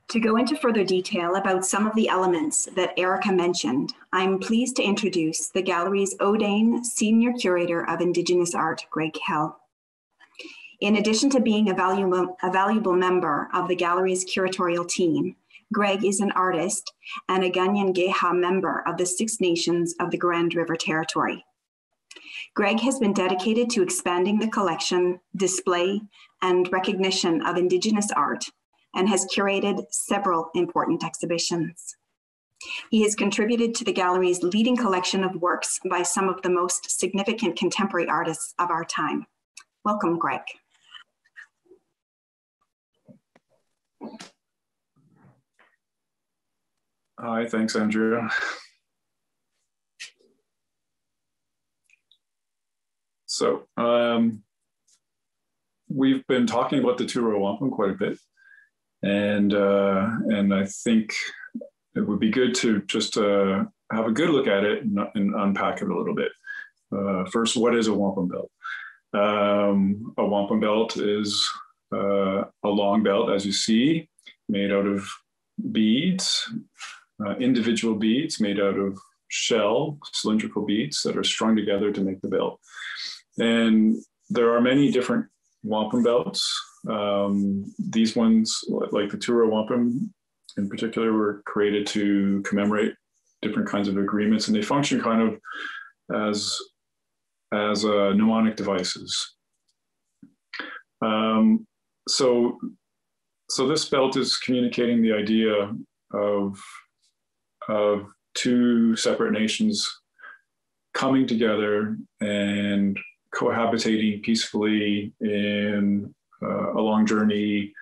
To go into further detail about some of the elements that Erica mentioned, I'm pleased to introduce the gallery's Odane Senior Curator of Indigenous Art, Greg Hill. In addition to being a valuable member of the gallery's curatorial team, Greg is an artist and a Kanien'kehá:ka member of the Six Nations of the Grand River Territory. Greg has been dedicated to expanding the collection, display, and recognition of Indigenous art and has curated several important exhibitions. He has contributed to the gallery's leading collection of works by some of the most significant contemporary artists of our time. Welcome, Greg. Hi, thanks, Andrea. So we've been talking about the two-row wampum quite a bit, and I think it would be good to just have a good look at it and unpack it a little bit. First, what is a wampum belt? A wampum belt is a long belt, as you see, made out of beads, individual beads made out of shell, cylindrical beads that are strung together to make the belt. And there are many different wampum belts. These ones, like the two-row wampum in particular, were created to commemorate different kinds of agreements, and they function kind of as mnemonic devices. So so this belt is communicating the idea of two separate nations coming together and cohabitating peacefully in a long journey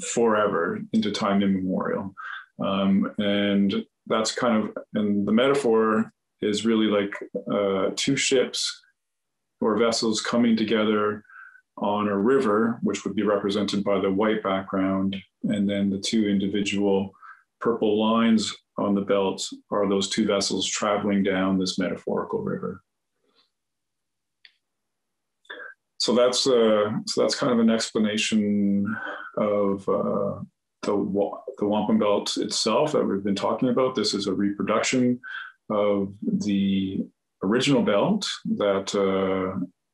forever into time immemorial. And that's kind of, and the metaphor is really like two ships or vessels coming together on a river, which would be represented by the white background, and then the two individual purple lines on the belt are those two vessels traveling down this metaphorical river. So that's kind of an explanation of the wampum belt itself that we've been talking about. This is a reproduction of the original belt that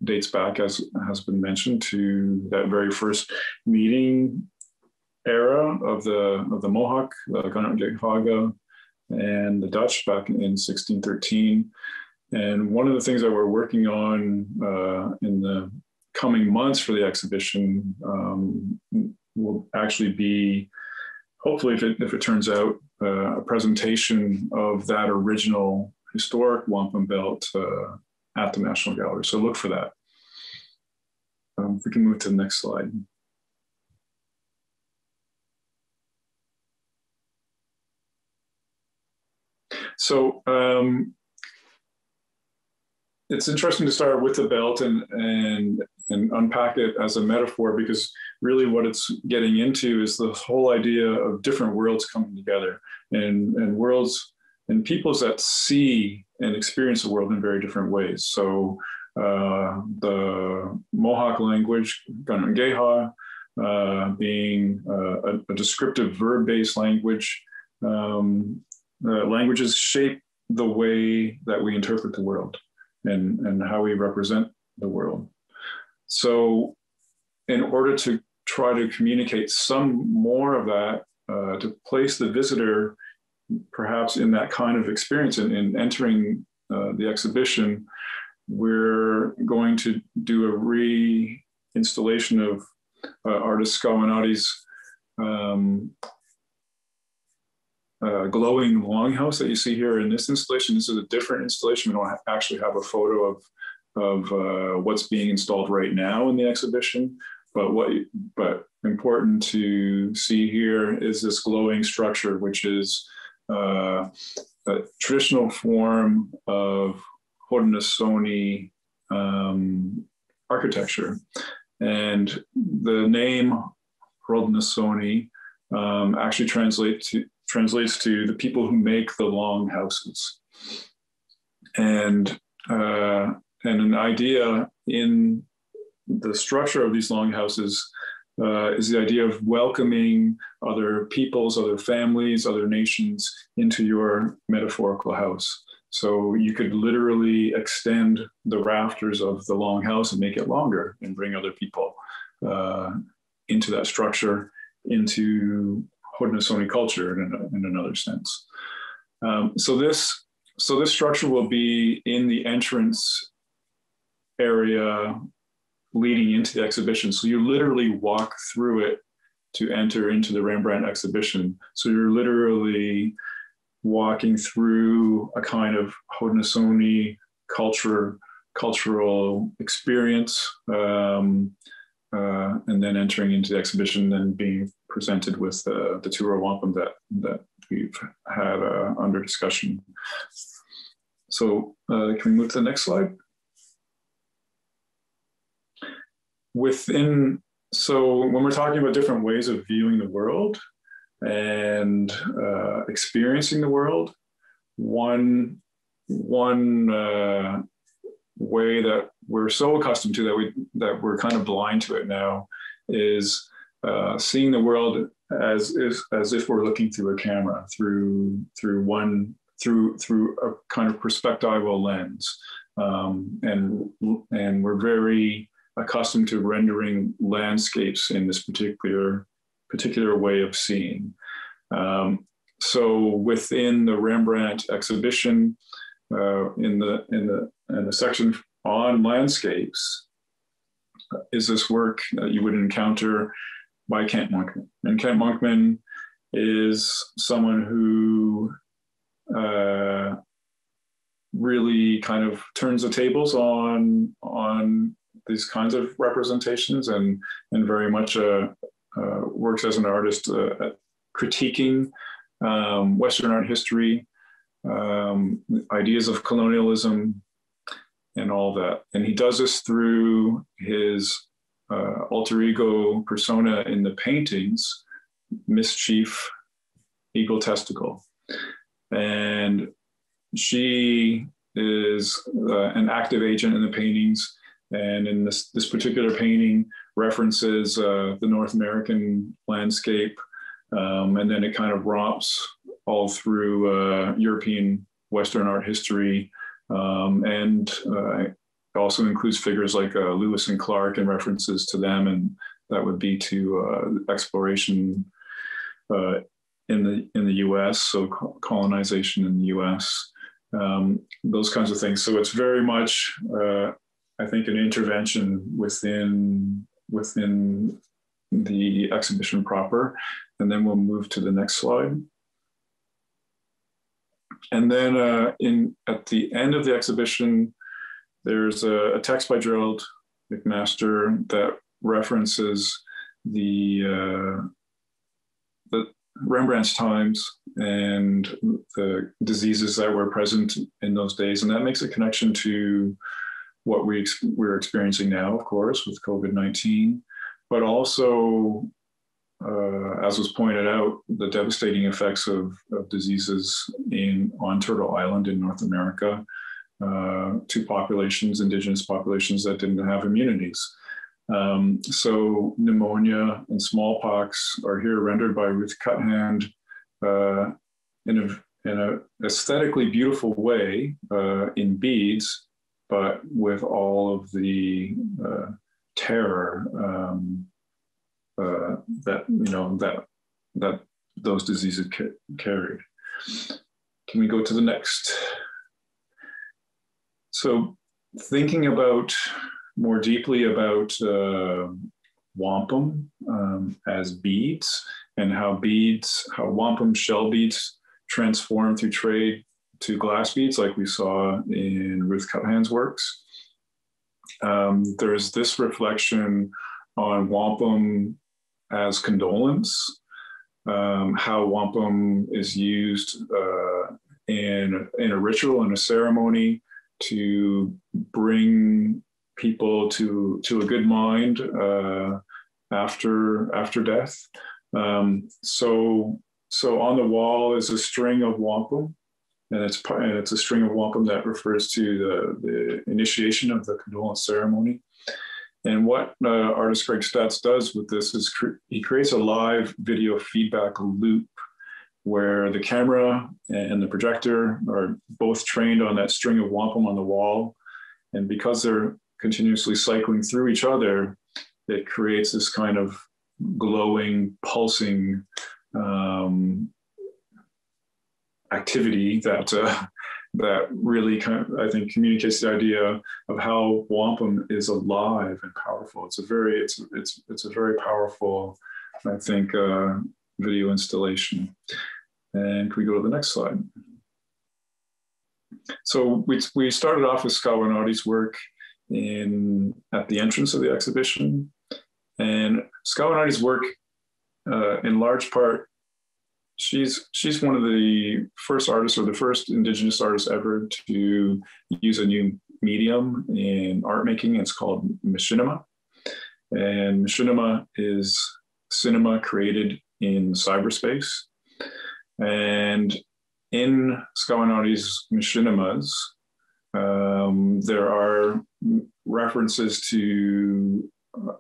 dates back, as has been mentioned, to that very first meeting era of the Mohawk, the Ganotgehaga, and the Dutch back in 1613. And one of the things that we're working on in the coming months for the exhibition will actually be, hopefully, if it turns out, a presentation of that original historic wampum belt at the National Gallery. So look for that. If we can move to the next slide. So it's interesting to start with the belt and unpack it as a metaphor, because really what it's getting into is the whole idea of different worlds coming together, and worlds and peoples that see and experience the world in very different ways. So the Mohawk language, Ganotgeha, being a descriptive verb-based language, languages shape the way that we interpret the world and how we represent the world. So in order to try to communicate some more of that, to place the visitor perhaps in that kind of experience in entering the exhibition, we're going to do a re-installation of artist Skawanati's glowing longhouse that you see here in this installation. This is a different installation. We don't actually have a photo of what's being installed right now in the exhibition, but important to see here is this glowing structure, which is a traditional form of Haudenosaunee architecture. And the name Haudenosaunee actually translates to the people who make the long houses. And an idea in the structure of these long houses is the idea of welcoming other peoples, other families, other nations into your metaphorical house. So you could literally extend the rafters of the long house and make it longer and bring other people into that structure, into Haudenosaunee culture in another sense. So this structure will be in the entrance area leading into the exhibition. So you literally walk through it to enter into the Rembrandt exhibition. So you're literally walking through a kind of Haudenosaunee cultural experience, and then entering into the exhibition and being presented with the Turo wampum that we've had under discussion. So can we move to the next slide? So when we're talking about different ways of viewing the world and experiencing the world, one way that we're so accustomed to that we're kind of blind to it now is seeing the world as if we're looking through a camera, through a kind of perspectival lens, and we're very accustomed to rendering landscapes in this particular way of seeing. So within the Rembrandt exhibition, in the section on landscapes, is this work that you would encounter by Kent Monkman. And Kent Monkman is someone who really kind of turns the tables on these kinds of representations, and very much works as an artist at critiquing Western art history, ideas of colonialism, and all that. And he does this through his alter ego persona in the paintings, Mischief Eagle Testicle. And she is an active agent in the paintings. And in this particular painting references the North American landscape. And then it kind of romps all through European Western art history. And also includes figures like Lewis and Clark and references to them. And that would be to exploration in the US, so colonization in the US, those kinds of things. So it's very much, I think, an intervention within the exhibition proper. And then we'll move to the next slide. And then at the end of the exhibition, there's a text by Gerald McMaster that references the Rembrandt's times and the diseases that were present in those days. And that makes a connection to what we're experiencing now, of course, with COVID-19, but also, as was pointed out, the devastating effects of diseases on Turtle Island in North America to populations, indigenous populations that didn't have immunities. So pneumonia and smallpox are here rendered by Ruth Cuthand in an aesthetically beautiful way in beads, but with all of the terror that those diseases carried. Can we go to the next? So thinking about more deeply about wampum as beads, and how wampum shell beads transform through trade to glass beads, like we saw in Ruth Cuthand's works. There's this reflection on wampum as condolence, how wampum is used in a ritual, in a ceremony, to bring people to a good mind after death. So on the wall is a string of wampum, and it's a string of wampum that refers to the initiation of the condolence ceremony. And what artist Greg Statz does with this is he creates a live video feedback loop where the camera and the projector are both trained on that string of wampum on the wall. And because they're continuously cycling through each other, it creates this kind of glowing, pulsing activity that really kind of, I think, communicates the idea of how wampum is alive and powerful. It's a very powerful, I think, video installation. And can we go to the next slide? So we started off with Skawanati's work at the entrance of the exhibition. And Skawanati's work, in large part, she's one of the first artists, or the first Indigenous artists ever, to use a new medium in art making. It's called machinima. And machinima is cinema created in cyberspace. And in Skawanati's machinimas, there are references to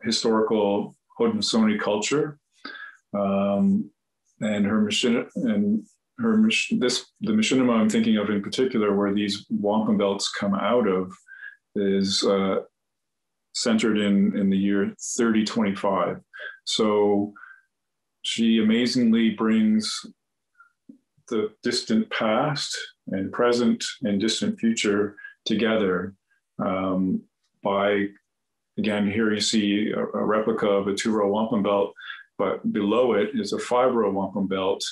historical Haudenosaunee culture, and the machinima I'm thinking of in particular, where these wampum belts come out of, is centered in the year 3025. So she amazingly brings the distant past and present and distant future together by, again, here you see a replica of a two-row wampum belt but below it is a fibro wampum belt,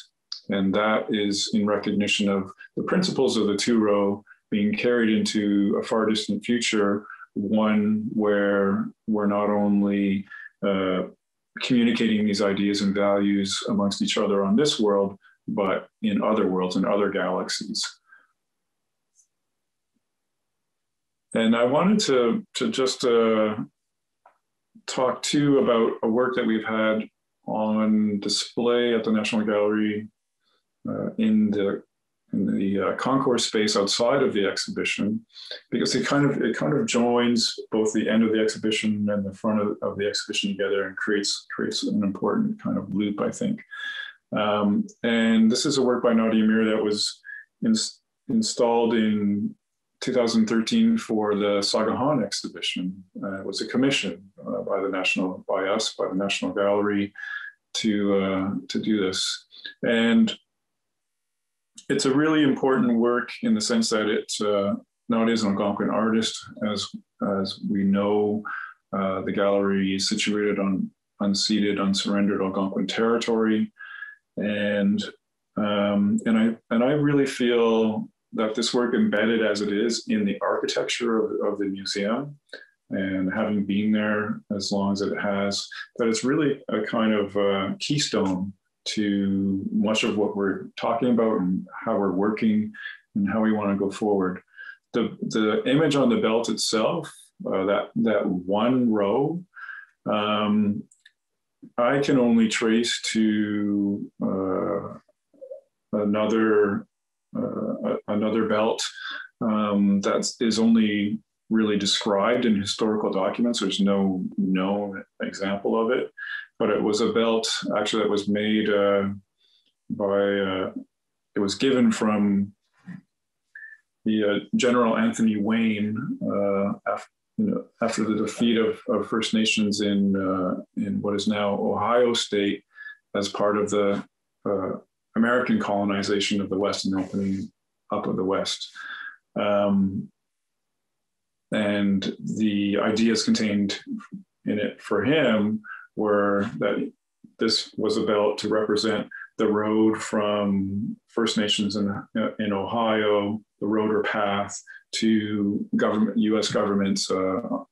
and that is in recognition of the principles of the Turo being carried into a far distant future, one where we're not only communicating these ideas and values amongst each other on this world, but in other worlds and other galaxies. And I wanted to just talk too about a work that we've had on display at the National Gallery in the concourse space outside of the exhibition, because it kind of joins both the end of the exhibition and the front of the exhibition together and creates an important kind of loop, I think. And this is a work by Nadia Mir that was installed in 2013 for the Sagahan exhibition. It was a commission by the National Gallery to do this. And it's a really important work in the sense that it's Nadia is an Algonquin artist. As we know, the gallery is situated on unceded, unsurrendered Algonquin territory. And I really feel that this work, embedded as it is in the architecture of the museum, and having been there as long as it has, that it's really a kind of keystone to much of what we're talking about and how we're working and how we want to go forward. The image on the belt itself, that one row, I can only trace to another belt that is only really described in historical documents. There's no known example of it, but it was a belt actually that was made it was given from the General Anthony Wayne after the defeat of First Nations in what is now Ohio State, as part of the American colonization of the West and opening up of the West. And the ideas contained in it for him were that this was a belt to represent the road from First Nations in Ohio, the road or path to U.S. governments in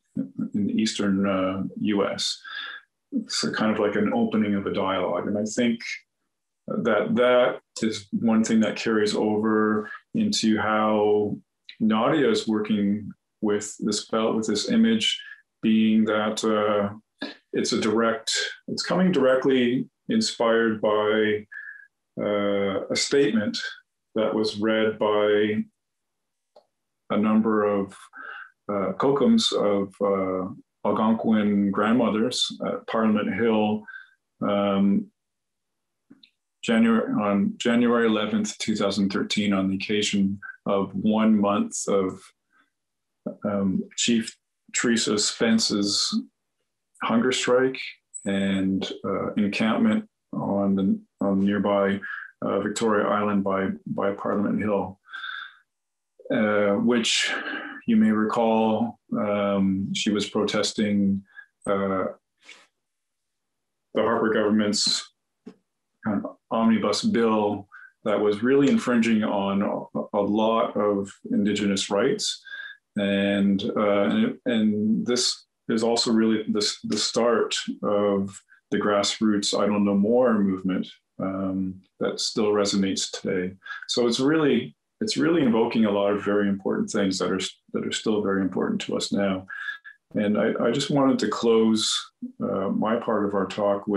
the eastern U.S. So kind of like an opening of a dialogue. And I think that is one thing that carries over into how Nadia is working with this belt, with this image, being that it's coming directly inspired by a statement that was read by a number of kokums of Algonquin grandmothers at Parliament Hill on January 11th, 2013, on the occasion of 1 month of Chief Teresa Spence's hunger strike and encampment on nearby Victoria Island by Parliament Hill, which you may recall she was protesting the Harper government's kind of omnibus bill that was really infringing on a lot of Indigenous rights. And this is also really the start of the grassroots I Don't Know More movement that still resonates today. So it's really invoking a lot of very important things that are still very important to us now. And I just wanted to close my part of our talk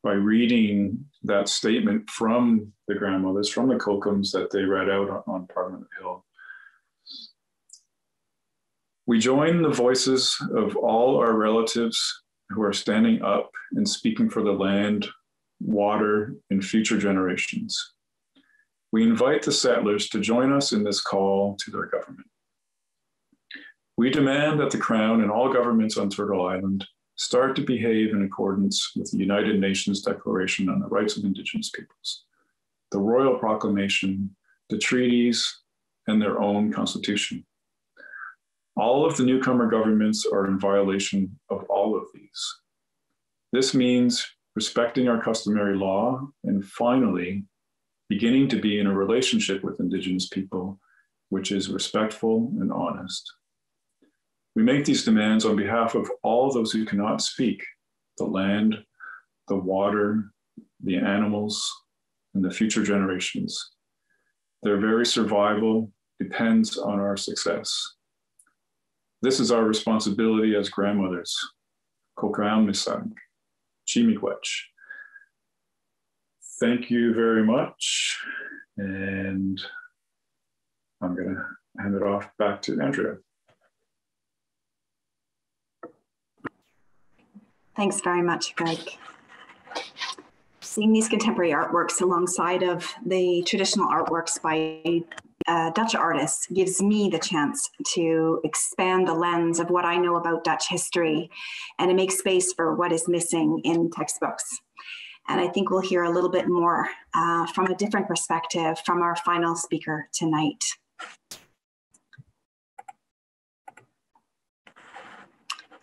by reading that statement from the grandmothers, from the kokums that they read out on Parliament Hill. We join the voices of all our relatives who are standing up and speaking for the land, water, and future generations. We invite the settlers to join us in this call to their government. We demand that the Crown and all governments on Turtle Island start to behave in accordance with the United Nations Declaration on the Rights of Indigenous Peoples, the Royal Proclamation, the treaties, and their own constitution. All of the newcomer governments are in violation of all of these. This means respecting our customary law, and finally, beginning to be in a relationship with Indigenous people, which is respectful and honest. We make these demands on behalf of all those who cannot speak, the land, the water, the animals, and the future generations. Their very survival depends on our success. This is our responsibility as grandmothers. Kokam Misang, Chimikwech. Thank you very much. And I'm going to hand it off back to Andrea. Thanks very much, Greg. Seeing these contemporary artworks alongside of the traditional artworks by Dutch artists gives me the chance to expand the lens of what I know about Dutch history, and it makes space for what is missing in textbooks. And I think we'll hear a little bit more from a different perspective from our final speaker tonight.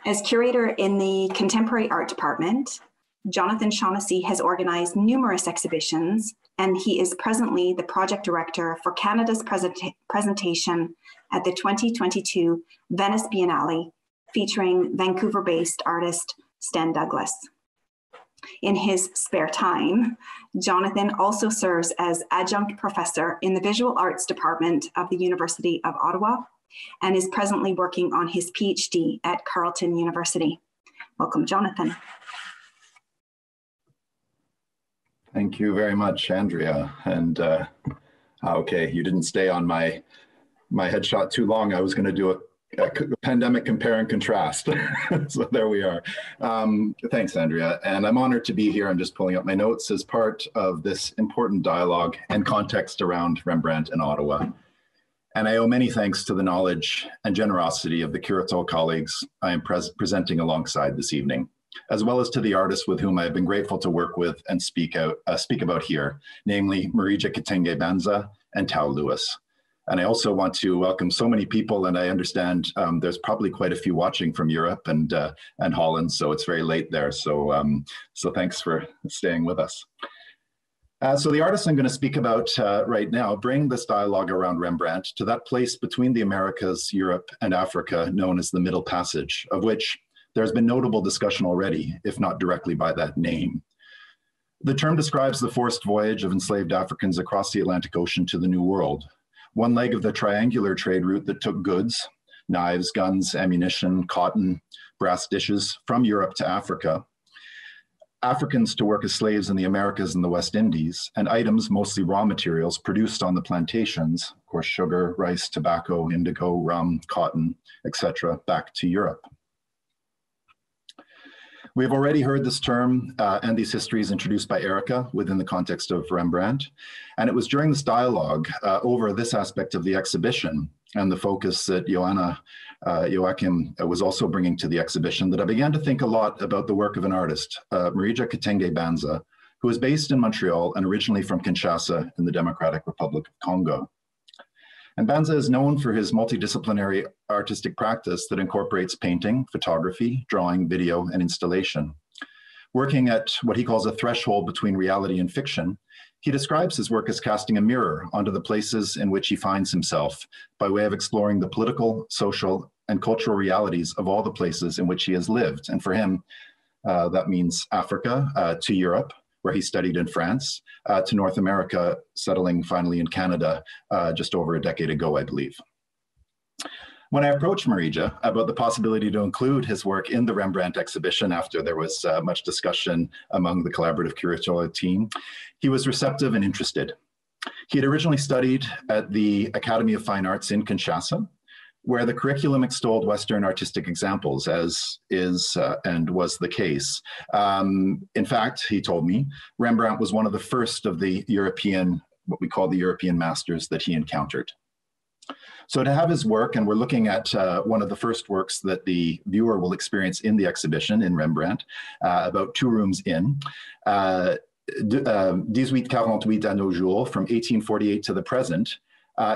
As curator in the Contemporary Art Department, Jonathan Shaughnessy has organized numerous exhibitions, and he is presently the project director for Canada's presentation at the 2022 Venice Biennale, featuring Vancouver-based artist Stan Douglas. In his spare time, Jonathan also serves as adjunct professor in the Visual Arts Department of the University of Ottawa, and is presently working on his PhD at Carleton University. Welcome, Jonathan. Thank you very much, Andrea. And okay, you didn't stay on my headshot too long. I was going to do a pandemic compare and contrast. So there we are. Thanks, Andrea. And I'm honored to be here. I'm just pulling up my notes as part of this important dialogue and context around Rembrandt in Ottawa. And I owe many thanks to the knowledge and generosity of the curatorial colleagues I am presenting alongside this evening, as well as to the artists with whom I have been grateful to work with and speak about here, namely Marija Kitenge-Banza and Tao Lewis. And I also want to welcome so many people, and I understand there's probably quite a few watching from Europe and Holland, so it's very late there. So, so thanks for staying with us. So the artists I'm going to speak about right now bring this dialogue around Rembrandt to that place between the Americas, Europe, and Africa known as the Middle Passage, of which there's been notable discussion already, if not directly by that name. The term describes the forced voyage of enslaved Africans across the Atlantic Ocean to the New World, one leg of the triangular trade route that took goods, knives, guns, ammunition, cotton, brass dishes from Europe to Africa, Africans to work as slaves in the Americas and the West Indies, and items, mostly raw materials, produced on the plantations, of course, sugar, rice, tobacco, indigo, rum, cotton, etc., back to Europe. We have already heard this term and these histories introduced by Erica within the context of Rembrandt. And it was during this dialogue over this aspect of the exhibition and the focus that Joachim was also bringing to the exhibition that I began to think a lot about the work of an artist, Marija Kitenge-Banza, who is based in Montreal and originally from Kinshasa in the Democratic Republic of Congo. And Banza is known for his multidisciplinary artistic practice that incorporates painting, photography, drawing, video, and installation. Working at what he calls a threshold between reality and fiction, he describes his work as casting a mirror onto the places in which he finds himself by way of exploring the political, social, and cultural realities of all the places in which he has lived. And for him, that means Africa to Europe, where he studied in France, to North America, settling finally in Canada just over a decade ago, I believe. When I approached Marija about the possibility to include his work in the Rembrandt exhibition after there was much discussion among the collaborative curatorial team, he was receptive and interested. He had originally studied at the Academy of Fine Arts in Kinshasa, where the curriculum extolled Western artistic examples, as is and was the case. In fact, he told me, Rembrandt was one of the first of the European, what we call the European masters that he encountered. So to have his work, and we're looking at one of the first works that the viewer will experience in the exhibition in Rembrandt, about 2 rooms in, 1848 à nos jours, from 1848 to the present,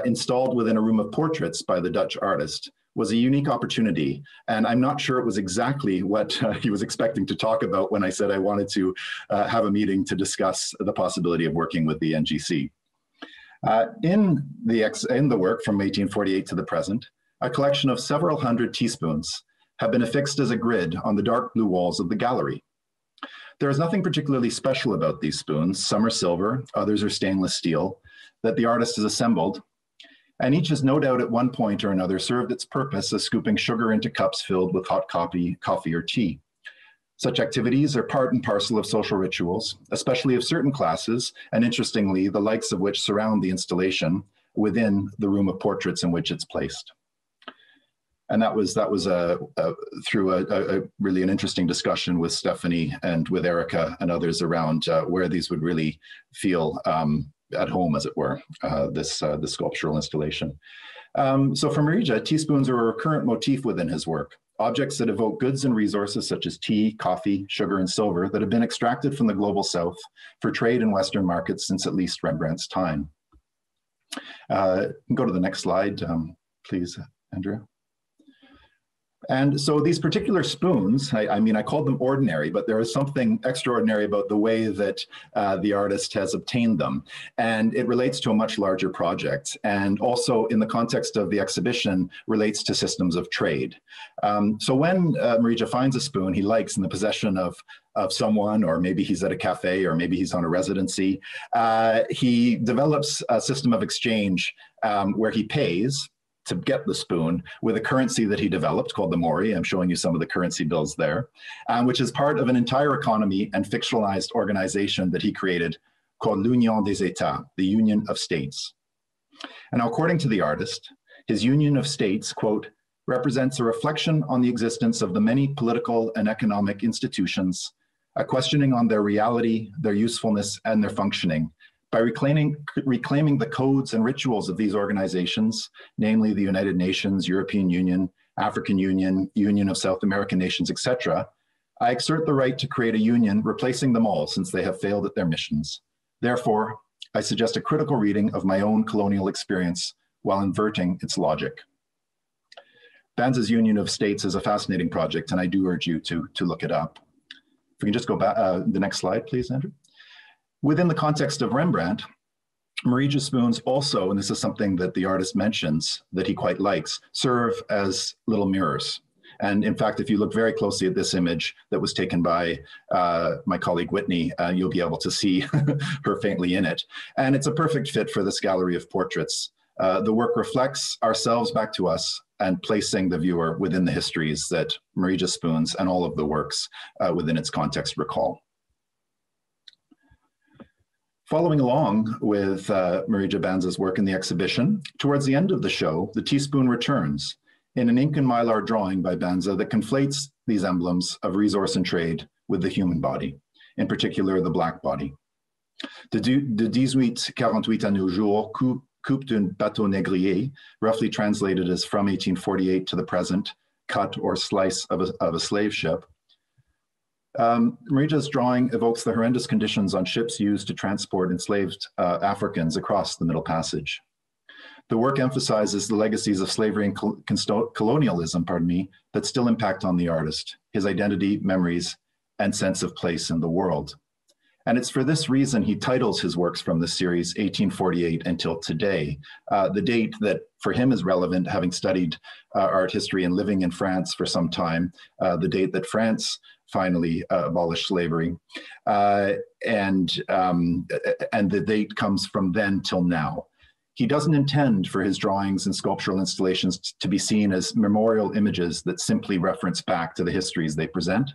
installed within a room of portraits by the Dutch artist, was a unique opportunity. And I'm not sure it was exactly what he was expecting to talk about when I said I wanted to have a meeting to discuss the possibility of working with the NGC. In the work from 1848 to the present, a collection of several hundred teaspoons have been affixed as a grid on the dark blue walls of the gallery. There is nothing particularly special about these spoons. Some are silver, others are stainless steel, that the artist has assembled, and each has no doubt at one point or another served its purpose as scooping sugar into cups filled with hot coffee or tea. Such activities are part and parcel of social rituals, especially of certain classes, and interestingly, the likes of which surround the installation within the room of portraits in which it's placed. And that was through a really an interesting discussion with Stephanie and with Erica and others around where these would really feel at home, as it were, this sculptural installation. So for Marija, teaspoons are a recurrent motif within his work, objects that evoke goods and resources such as tea, coffee, sugar, and silver that have been extracted from the global south for trade in Western markets since at least Rembrandt's time. Go to the next slide, please, Andrea. And so these particular spoons, I mean, I called them ordinary, but there is something extraordinary about the way that the artist has obtained them. And it relates to a much larger project. And also in the context of the exhibition, relates to systems of trade. So when Marija finds a spoon he likes in the possession of someone, or maybe he's at a cafe, or maybe he's on a residency, he develops a system of exchange where he pays to get the spoon with a currency that he developed called the Mori. I'm showing you some of the currency bills there, which is part of an entire economy and fictionalized organization that he created called l'Union des États, the Union of States. And according to the artist, his Union of States, quote, represents a reflection on the existence of the many political and economic institutions, a questioning on their reality, their usefulness, and their functioning, by reclaiming the codes and rituals of these organizations, namely the United Nations, European Union, African Union, Union of South American Nations, etc., I exert the right to create a union replacing them all since they have failed at their missions. Therefore, I suggest a critical reading of my own colonial experience while inverting its logic. Banza's Union of States is a fascinating project, and I do urge you to look it up. If we can just go back, the next slide, please, Andrew. Within the context of Rembrandt, Marija's spoons also, and this is something that the artist mentions that he quite likes, serve as little mirrors. And in fact, if you look very closely at this image that was taken by my colleague Whitney, you'll be able to see her faintly in it. And it's a perfect fit for this gallery of portraits. The work reflects ourselves back to us and placing the viewer within the histories that Marija's spoons and all of the works within its context recall. Following along with Marija Banza's work in the exhibition, towards the end of the show, the teaspoon returns in an ink and mylar drawing by Banza that conflates these emblems of resource and trade with the human body, in particular the black body. De 1848 à nos jours, coupe d'un bateau négrier, roughly translated as from 1848 to the present, cut or slice of a slave ship. Marija's drawing evokes the horrendous conditions on ships used to transport enslaved Africans across the Middle Passage. The work emphasizes the legacies of slavery and colonialism, that still impact on the artist, his identity, memories, and sense of place in the world. And it's for this reason he titles his works from this series 1848 until today, the date that for him is relevant, having studied art history and living in France for some time, the date that France finally abolished slavery. And the date comes from then till now. He doesn't intend for his drawings and sculptural installations to be seen as memorial images that simply reference back to the histories they present,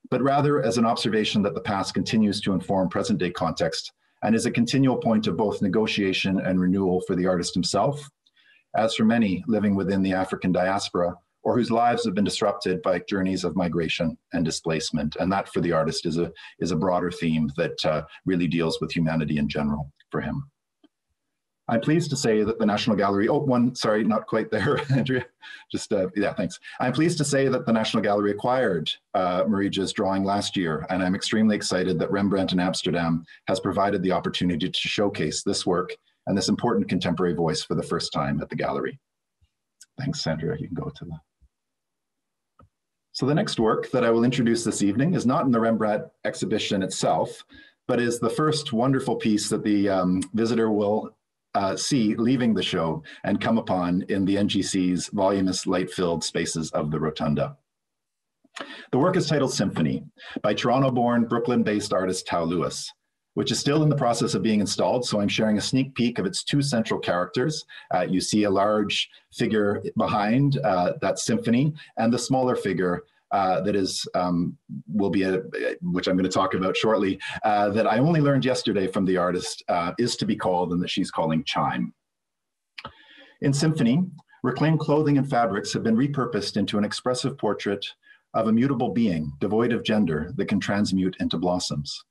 but rather as an observation that the past continues to inform present day context and is a continual point of both negotiation and renewal for the artist himself, as for many living within the African diaspora, or whose lives have been disrupted by journeys of migration and displacement. And that for the artist is a broader theme that really deals with humanity in general for him. I'm pleased to say that the National Gallery, sorry, not quite there, Andrea, yeah, thanks. I'm pleased to say that the National Gallery acquired Marija's drawing last year, and I'm extremely excited that Rembrandt in Amsterdam has provided the opportunity to showcase this work and this important contemporary voice for the first time at the gallery. Thanks, Andrea. You can go to the. So the next work that I will introduce this evening is not in the Rembrandt exhibition itself, but is the first wonderful piece that the visitor will see leaving the show and come upon in the NGC's voluminous light-filled spaces of the Rotunda. The work is titled Symphony by Toronto-born, Brooklyn-based artist Tao Lewis, which is still in the process of being installed. So I'm sharing a sneak peek of its two central characters. You see a large figure behind, that's Symphony, and the smaller figure that is, which I'm gonna talk about shortly, that I only learned yesterday from the artist, is to be called, and that she's calling Chime. In Symphony, reclaimed clothing and fabrics have been repurposed into an expressive portrait of a mutable being, devoid of gender, that can transmute into blossoms.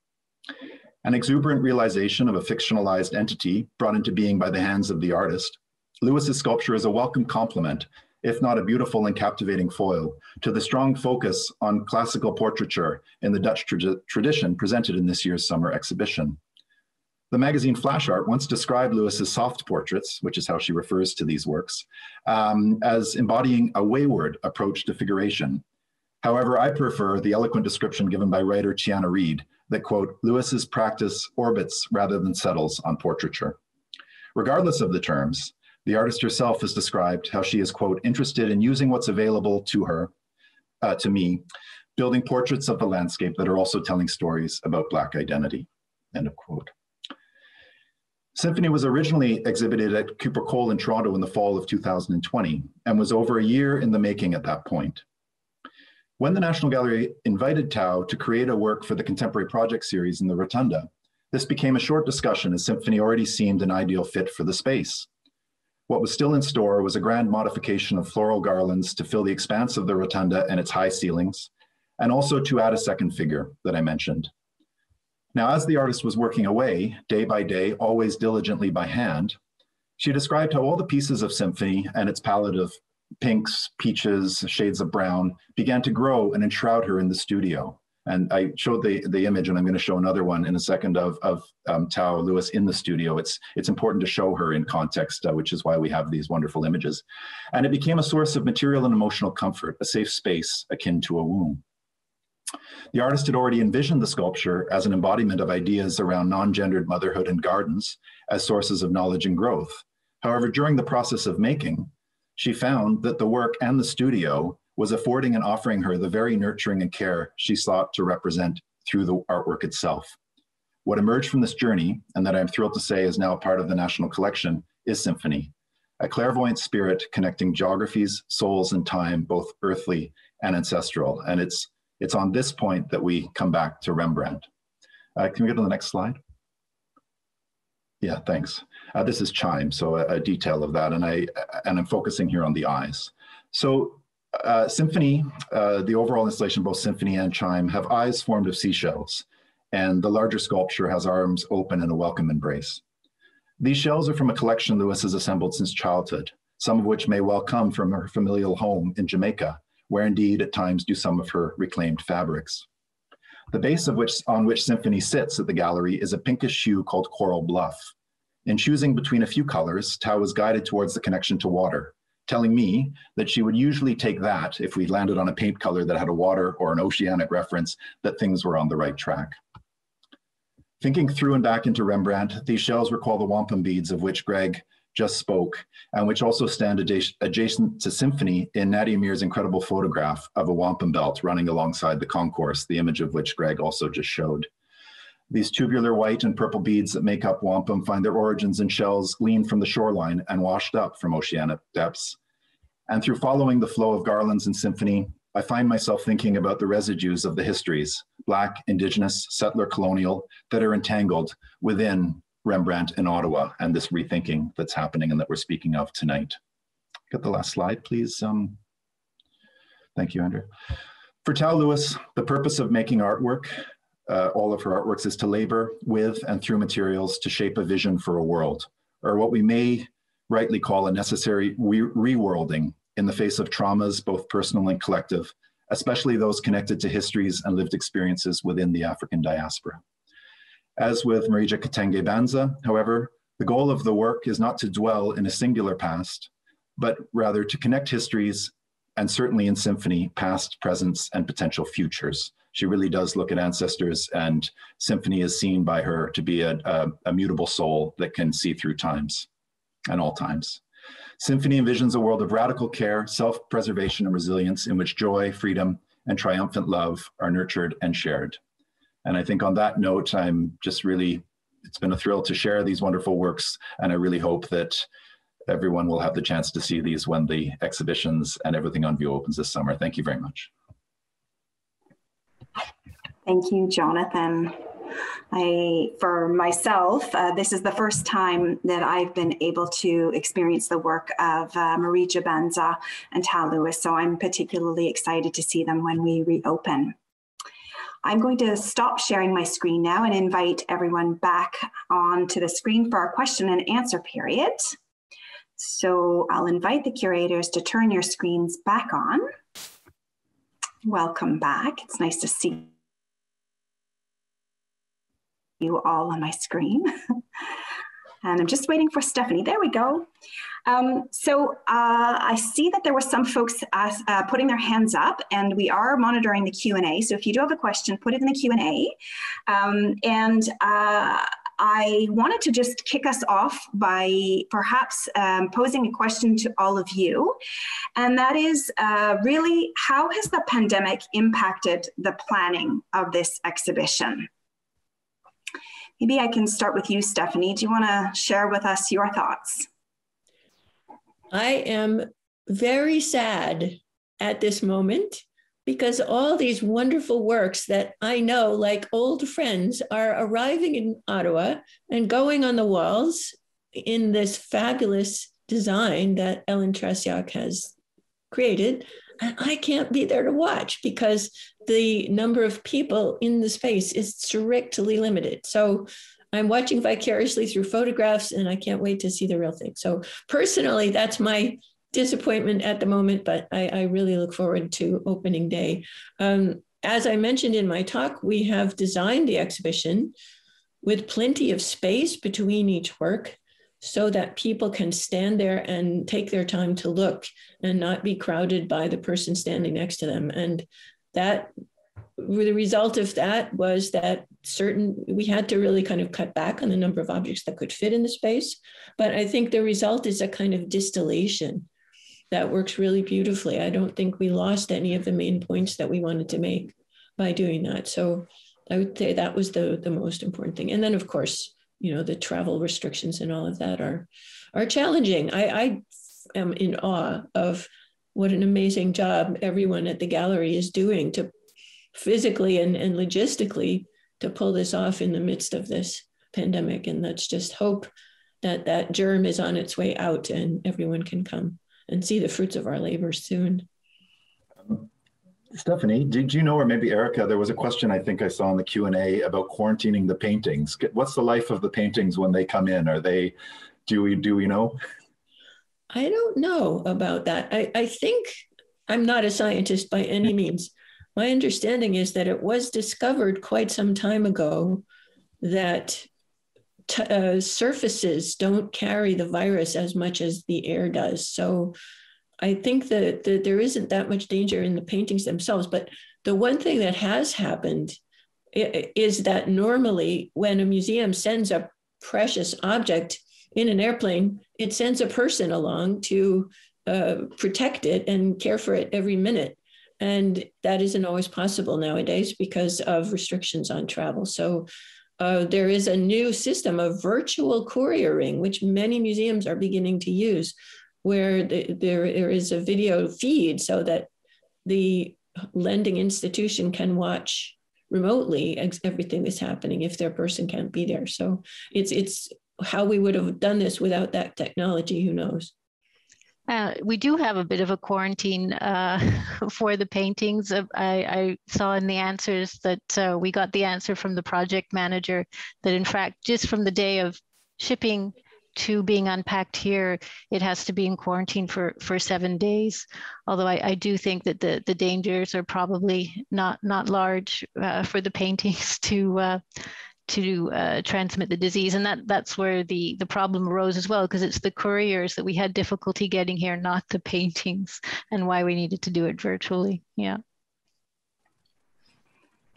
An exuberant realization of a fictionalized entity brought into being by the hands of the artist, Lewis's sculpture is a welcome complement, if not a beautiful and captivating foil, to the strong focus on classical portraiture in the Dutch tradition presented in this year's summer exhibition. The magazine Flash Art once described Lewis's soft portraits, which is how she refers to these works, as embodying a wayward approach to figuration. However, I prefer the eloquent description given by writer Chiana Reid that, quote, Lewis's practice orbits rather than settles on portraiture. Regardless of the terms, the artist herself has described how she is, quote, interested in using what's available to her, to me, building portraits of the landscape that are also telling stories about Black identity, end of quote. Symphony was originally exhibited at Cooper Cole in Toronto in the fall of 2020 and was over a year in the making at that point. When the National Gallery invited Tao to create a work for the Contemporary Project series in the Rotunda, this became a short discussion as Symphony already seemed an ideal fit for the space. What was still in store was a grand modification of floral garlands to fill the expanse of the Rotunda and its high ceilings, and also to add a second figure that I mentioned. Now, as the artist was working away, day by day, always diligently by hand, she described how all the pieces of Symphony and its palette of pinks, peaches, shades of brown began to grow and enshroud her in the studio. And I showed the image, and I'm going to show another one in a second of Tao Lewis in the studio. It's important to show her in context, which is why we have these wonderful images. And it became a source of material and emotional comfort, a safe space akin to a womb. The artist had already envisioned the sculpture as an embodiment of ideas around non-gendered motherhood and gardens as sources of knowledge and growth. However, during the process of making, she found that the work and the studio was affording and offering her the very nurturing and care she sought to represent through the artwork itself. What emerged from this journey, and that I'm thrilled to say is now a part of the National Collection, is Symphony, a clairvoyant spirit connecting geographies, souls, and time, both earthly and ancestral. And it's on this point that we come back to Rembrandt. Can we go to the next slide? Yeah, thanks. This is Chime, so a detail of that, and I'm focusing here on the eyes. So Symphony, the overall installation, both Symphony and Chime, have eyes formed of seashells, and the larger sculpture has arms open in a welcome embrace. These shells are from a collection Lewis has assembled since childhood, some of which may well come from her familial home in Jamaica, where indeed at times do some of her reclaimed fabrics. The base of on which Symphony sits at the gallery is a pinkish hue called Coral Bluff. In choosing between a few colors, Tao was guided towards the connection to water, telling me that she would usually take that if we landed on a paint color that had a water or an oceanic reference, that things were on the right track. Thinking through and back into Rembrandt, these shells recall the wampum beads of which Greg just spoke, and which also stand adjacent to Symphony in Nadia Mear's incredible photograph of a wampum belt running alongside the concourse, the image of which Greg also just showed. These tubular white and purple beads that make up wampum find their origins in shells gleaned from the shoreline and washed up from oceanic depths. And through following the flow of garlands in Symphony, I find myself thinking about the residues of the histories, Black, Indigenous, settler, colonial, that are entangled within Rembrandt in Ottawa and this rethinking that's happening and that we're speaking of tonight. Get the last slide, please. Thank you, Andrew. For Tao Lewis, the purpose of making artwork, all of her artworks, is to labor with and through materials to shape a vision for a world, or what we may rightly call a necessary reworlding in the face of traumas, both personal and collective, especially those connected to histories and lived experiences within the African diaspora. As with Marija Katenge Banza, however, the goal of the work is not to dwell in a singular past, but rather to connect histories, and certainly in symphony, past, presents, and potential futures. She really does look at ancestors, and symphony is seen by her to be a mutable soul that can see through times and all times. Symphony envisions a world of radical care, self-preservation, and resilience in which joy, freedom, and triumphant love are nurtured and shared. And I think on that note, I'm just really, it's been a thrill to share these wonderful works, and I really hope that everyone will have the chance to see these when the exhibitions and everything on view opens this summer. Thank you very much. Thank you, Jonathan. For myself, this is the first time that I've been able to experience the work of Marie Jabenza and Tal Lewis, so I'm particularly excited to see them when we reopen. I'm going to stop sharing my screen now and invite everyone back onto the screen for our question and answer period. So I'll invite the curators to turn your screens back on. Welcome back. It's nice to see you all on my screen. And I'm just waiting for Stephanie. There we go. I see that there were some folks putting their hands up, and we are monitoring the Q&A. So if you do have a question, put it in the Q&A. I wanted to just kick us off by perhaps posing a question to all of you. And that is really, how has the pandemic impacted the planning of this exhibition? Maybe I can start with you, Stephanie. Do you want to share with us your thoughts? I am very sad at this moment because all these wonderful works that I know, like old friends, are arriving in Ottawa and going on the walls in this fabulous design that Ellen Trasiak has created. And I can't be there to watch because the number of people in the space is strictly limited. So I'm watching vicariously through photographs, and I can't wait to see the real thing. So personally, that's my disappointment at the moment, but I really look forward to opening day. As I mentioned in my talk, we have designed the exhibition with plenty of space between each work so that people can stand there and take their time to look and not be crowded by the person standing next to them. And that, the result of that was that we had to really kind of cut back on the number of objects that could fit in the space. But I think the result is a kind of distillation that works really beautifully. I don't think we lost any of the main points that we wanted to make by doing that. So I would say that was the most important thing. And then, of course, you know, the travel restrictions and all of that are challenging. I am in awe of what an amazing job everyone at the gallery is doing to physically and logistically to pull this off in the midst of this pandemic. And let's just hope that that germ is on its way out and everyone can come and see the fruits of our labor soon. Stephanie, did you know, or maybe Erica, there was a question I think I saw in the Q&A about quarantining the paintings. What's the life of the paintings when they come in? Are they, do we know? I don't know about that. I think, I'm not a scientist by any means. My understanding is that it was discovered quite some time ago that surfaces don't carry the virus as much as the air does. So I think that there isn't that much danger in the paintings themselves. But the one thing that has happened is that normally when a museum sends a precious object in an airplane, it sends a person along to protect it and care for it every minute. And that isn't always possible nowadays because of restrictions on travel. So there is a new system of virtual couriering, which many museums are beginning to use, where there is a video feed so that the lending institution can watch remotely everything that's happening if their person can't be there. So it's how we would have done this without that technology, who knows? We do have a bit of a quarantine for the paintings. I saw in the answers that we got the answer from the project manager that in fact, just from the day of shipping to being unpacked here, it has to be in quarantine for 7 days. Although I do think that the dangers are probably not large for the paintings to transmit the disease. And that's where the problem arose as well, because it's the couriers that we had difficulty getting here, not the paintings, and why we needed to do it virtually. Yeah.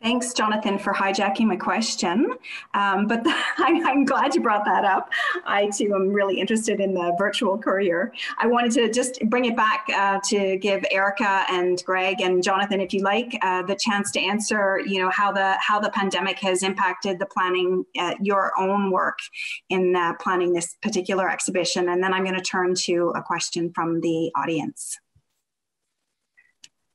Thanks, Jonathan, for hijacking my question. But I'm glad you brought that up. I, too, am really interested in the virtual courier. I wanted to just bring it back to give Erica and Greg and Jonathan, if you like, the chance to answer, how the pandemic has impacted the planning, your own work in planning this particular exhibition. And then I'm going to turn to a question from the audience.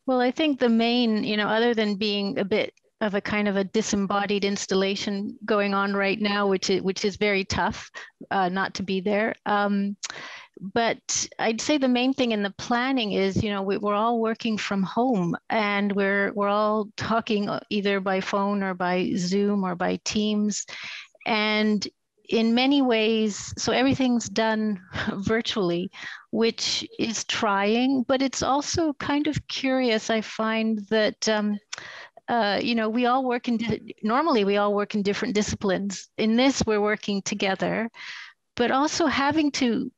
Well, I think the main, other than being a bit of a kind of a disembodied installation going on right now, which is very tough not to be there. But I'd say the main thing in the planning is, we're all working from home, and we're all talking either by phone or by Zoom or by Teams. And in many ways, so everything's done virtually, which is trying, but it's also kind of curious. I find that we all work normally we all work in different disciplines. In this, we're working together, but also having to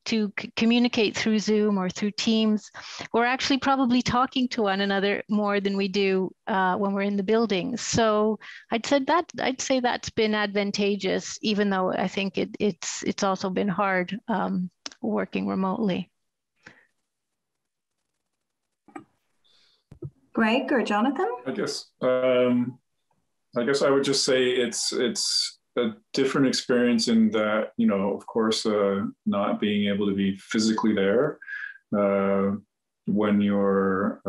communicate through Zoom or through Teams. We're actually probably talking to one another more than we do when we're in the building. So I'd say that's been advantageous, even though I think it's also been hard working remotely. Greg or Jonathan? I guess I would just say it's a different experience in that, of course, not being able to be physically there. When you're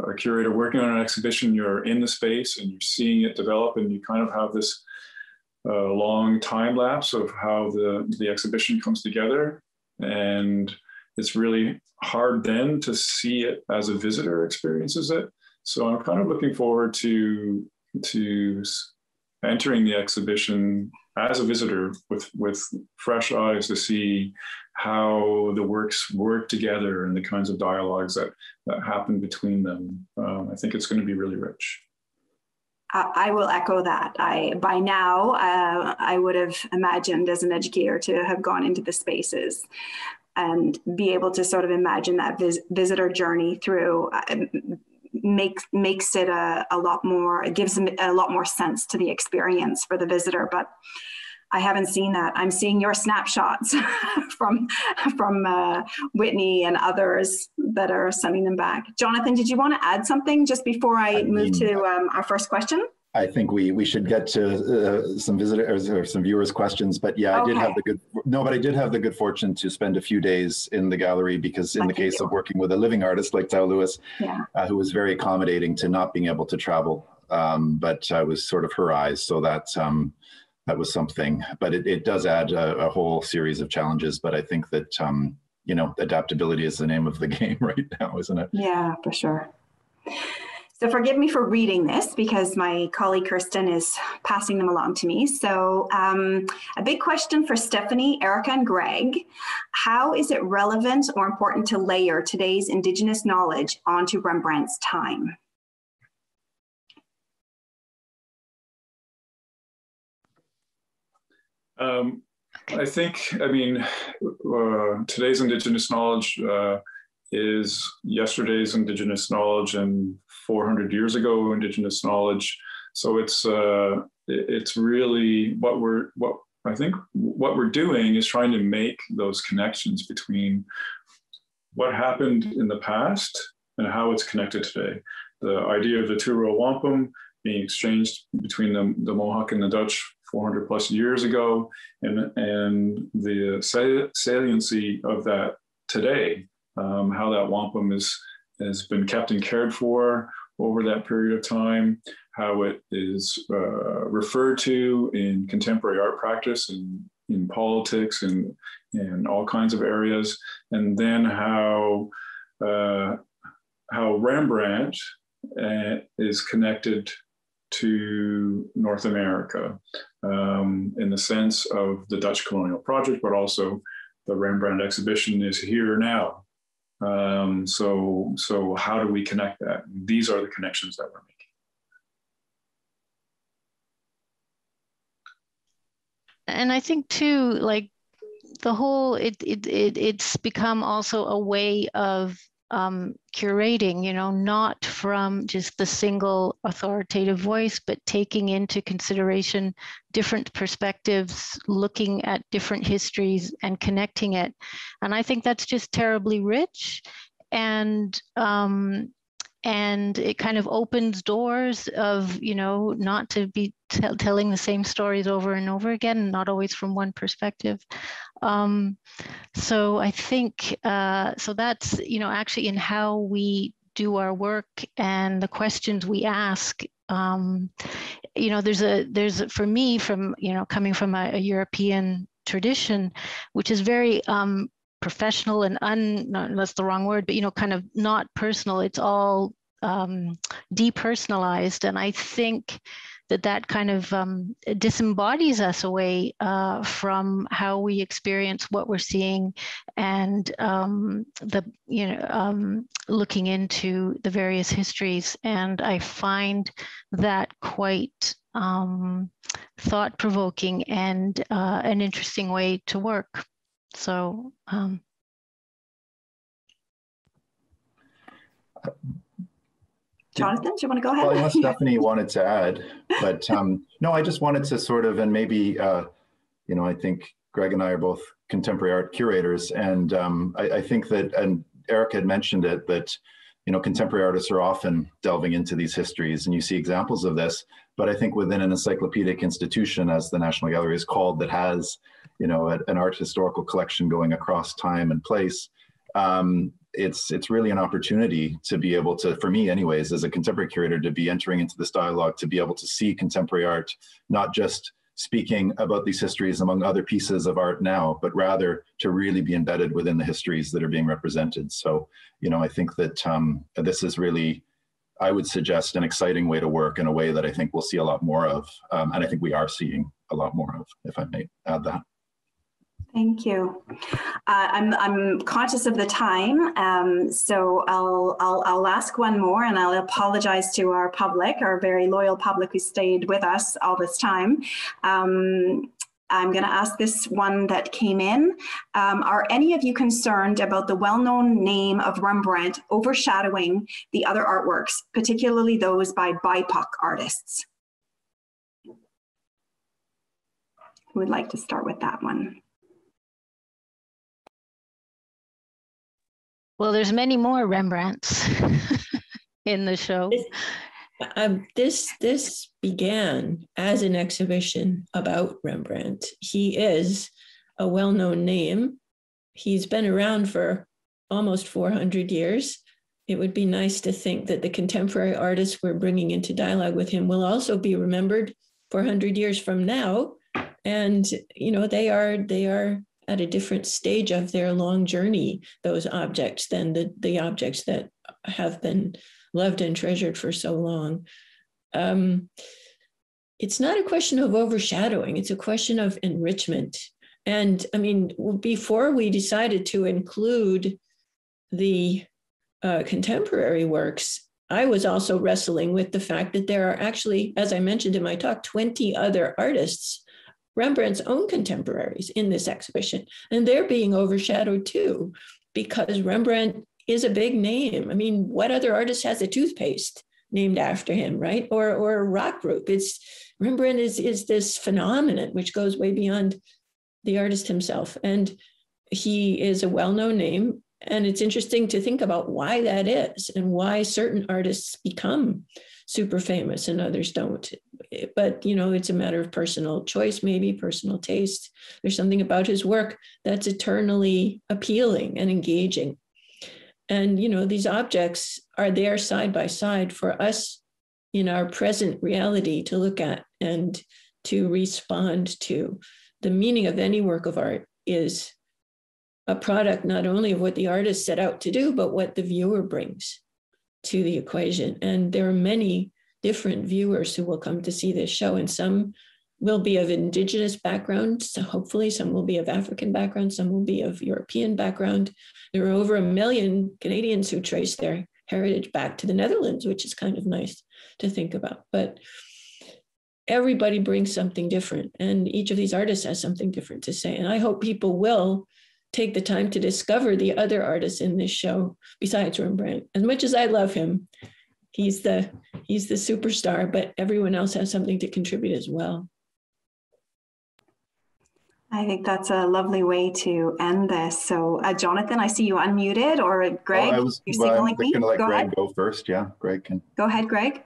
a curator working on an exhibition, you're in the space and you're seeing it develop, and you kind of have this long time lapse of how the exhibition comes together. And it's really hard then to see it as a visitor experiences it. So I'm kind of looking forward to entering the exhibition as a visitor with fresh eyes to see how the works work together and the kinds of dialogues that happen between them. I think it's going to be really rich. I will echo that. By now, I would have imagined as an educator to have gone into the spaces and be able to sort of imagine that visitor journey through. Makes it a lot more, it gives them a lot more sense to the experience for the visitor, but I haven't seen that. I'm seeing your snapshots from Whitney and others that are sending them back. Jonathan, did you want to add something just before I move to our first question? I think we should get to some visitors or some viewers' questions, but yeah, okay. I did have the good fortune to spend a few days in the gallery, because in the case of working with a living artist like Tao Lewis, who was very accommodating to not being able to travel, but I was sort of her eyes, so that was something. But it does add a whole series of challenges. But I think that adaptability is the name of the game right now, isn't it? Yeah, for sure. So forgive me for reading this because my colleague Kirsten is passing them along to me. So a big question for Stephanie, Erica, and Greg. How is it relevant or important to layer today's Indigenous knowledge onto Rembrandt's time? I think, today's Indigenous knowledge is yesterday's Indigenous knowledge and 400 years ago Indigenous knowledge. So it's really what we're doing is trying to make those connections between what happened in the past and how it's connected today. The idea of the Turo Wampum being exchanged between the Mohawk and the Dutch 400 plus years ago, and the saliency of that today, how that wampum has been kept and cared for over that period of time, how it is referred to in contemporary art practice and in politics and all kinds of areas, and then how Rembrandt is connected to North America in the sense of the Dutch colonial project, but also the Rembrandt exhibition is here now. So how do we connect that? These are the connections that we're making. And I think too, like the whole, it's become also a way of curating, you know, not from just the single authoritative voice, but taking into consideration different perspectives, looking at different histories and connecting it. And I think that's just terribly rich. And it kind of opens doors of, you know, not to be telling the same stories over and over again, not always from one perspective. So I think, so that's, you know, actually in how we do our work and the questions we ask. You know, there's for me, from, you know, coming from a European tradition, which is very professional and that's the wrong word, but, you know, kind of not personal. It's all depersonalized. And I think that kind of disembodies us away from how we experience what we're seeing, and looking into the various histories. And I find that quite thought-provoking and an interesting way to work. So Jonathan, do you want to go ahead? Well, unless Stephanie wanted to add, but no, I just wanted to sort of, and maybe, you know, I think Greg and I are both contemporary art curators, and I think that, and Eric had mentioned it, that, you know, contemporary artists are often delving into these histories, and you see examples of this, but I think within an encyclopedic institution, as the National Gallery is called, that has, you know, an art historical collection going across time and place, it's really an opportunity to be able to, for me anyways, as a contemporary curator, to be entering into this dialogue, to be able to see contemporary art, not just speaking about these histories among other pieces of art now, but rather to really be embedded within the histories that are being represented. So, you know, I think that this is really, I would suggest, an exciting way to work, in a way that I think we'll see a lot more of. And I think we are seeing a lot more of, if I may add that. Thank you. I'm conscious of the time, so I'll ask one more, and I'll apologize to our public, our very loyal public who stayed with us all this time. I'm going to ask this one that came in. Are any of you concerned about the well-known name of Rembrandt overshadowing the other artworks, particularly those by BIPOC artists? Who would like to start with that one? Well, there's many more Rembrandts in the show. This began as an exhibition about Rembrandt. He is a well-known name. He's been around for almost 400 years. It would be nice to think that the contemporary artists we're bringing into dialogue with him will also be remembered 400 years from now. And, you know, they are at a different stage of their long journey, those objects, than the objects that have been loved and treasured for so long. It's not a question of overshadowing, it's a question of enrichment. And I mean, before we decided to include the contemporary works, I was also wrestling with the fact that there are actually, as I mentioned in my talk, 20 other artists, Rembrandt's own contemporaries, in this exhibition, and they're being overshadowed too, because Rembrandt is a big name. I mean, what other artist has a toothpaste named after him, right? Or a rock group? Rembrandt is this phenomenon which goes way beyond the artist himself, and he is a well-known name. And it's interesting to think about why that is, and why certain artists become super famous and others don't. But, you know, it's a matter of personal choice, maybe personal taste. There's something about his work that's eternally appealing and engaging. And, you know, these objects are there side by side for us in our present reality to look at and to respond to. The meaning of any work of art is a product not only of what the artist set out to do, but what the viewer brings to the equation. And there are many different viewers who will come to see this show, and some will be of Indigenous background, so hopefully some will be of African background, some will be of European background. There are over 1 million Canadians who trace their heritage back to the Netherlands, which is kind of nice to think about. But everybody brings something different, and each of these artists has something different to say. And I hope people will take the time to discover the other artists in this show besides Rembrandt. As much as I love him, he's the superstar, but everyone else has something to contribute as well. I think that's a lovely way to end this. So, Jonathan, I see you unmuted, or Greg, you're signaling me. I'm going to let Go Greg ahead. go first. Yeah, Greg can. Go ahead, Greg.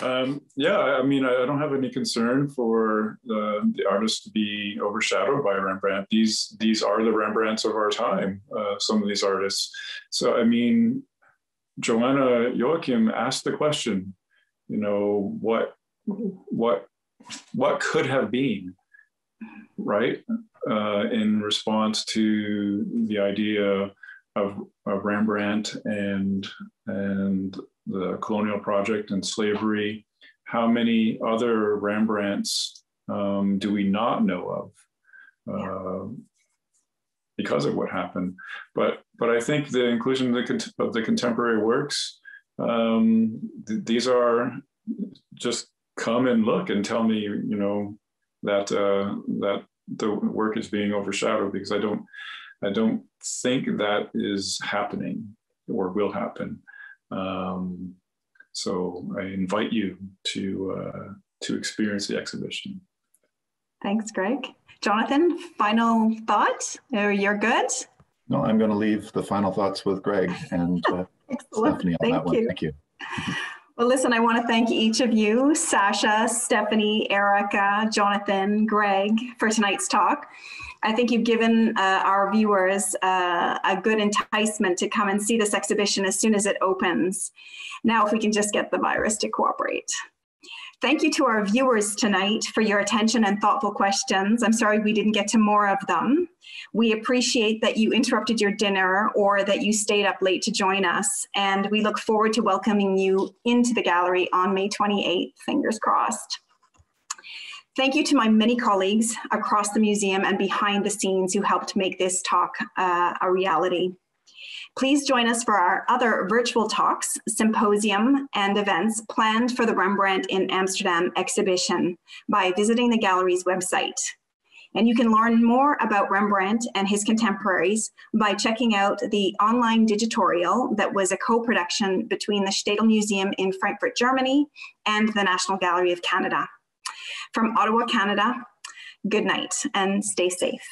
Yeah, I mean, I don't have any concern for the artists to be overshadowed by Rembrandt. These are the Rembrandts of our time, some of these artists. So, I mean, Joanna Joachim asked the question, you know, what could have been, right? In response to the idea of Rembrandt and the colonial project and slavery. How many other Rembrandts do we not know of because of what happened? But I think the inclusion of the contemporary works, these are just come and look and tell me, you know, that the work is being overshadowed, because I don't think that is happening or will happen. So I invite you to experience the exhibition. Thanks, Greg. Jonathan, final thought? You're good? No, I'm going to leave the final thoughts with Greg and Stephanie on that one. Thank you. Well, listen, I want to thank each of you, Sasha, Stephanie, Erica, Jonathan, Greg, for tonight's talk. I think you've given our viewers a good enticement to come and see this exhibition as soon as it opens. Now, if we can just get the virus to cooperate. Thank you to our viewers tonight for your attention and thoughtful questions. I'm sorry we didn't get to more of them. We appreciate that you interrupted your dinner or that you stayed up late to join us. And we look forward to welcoming you into the gallery on May 28th, fingers crossed. Thank you to my many colleagues across the museum and behind the scenes who helped make this talk a reality. Please join us for our other virtual talks, symposium, and events planned for the Rembrandt in Amsterdam exhibition by visiting the gallery's website. And you can learn more about Rembrandt and his contemporaries by checking out the online digitorial that was a co-production between the Stedel Museum in Frankfurt, Germany, and the National Gallery of Canada. From Ottawa, Canada, good night and stay safe.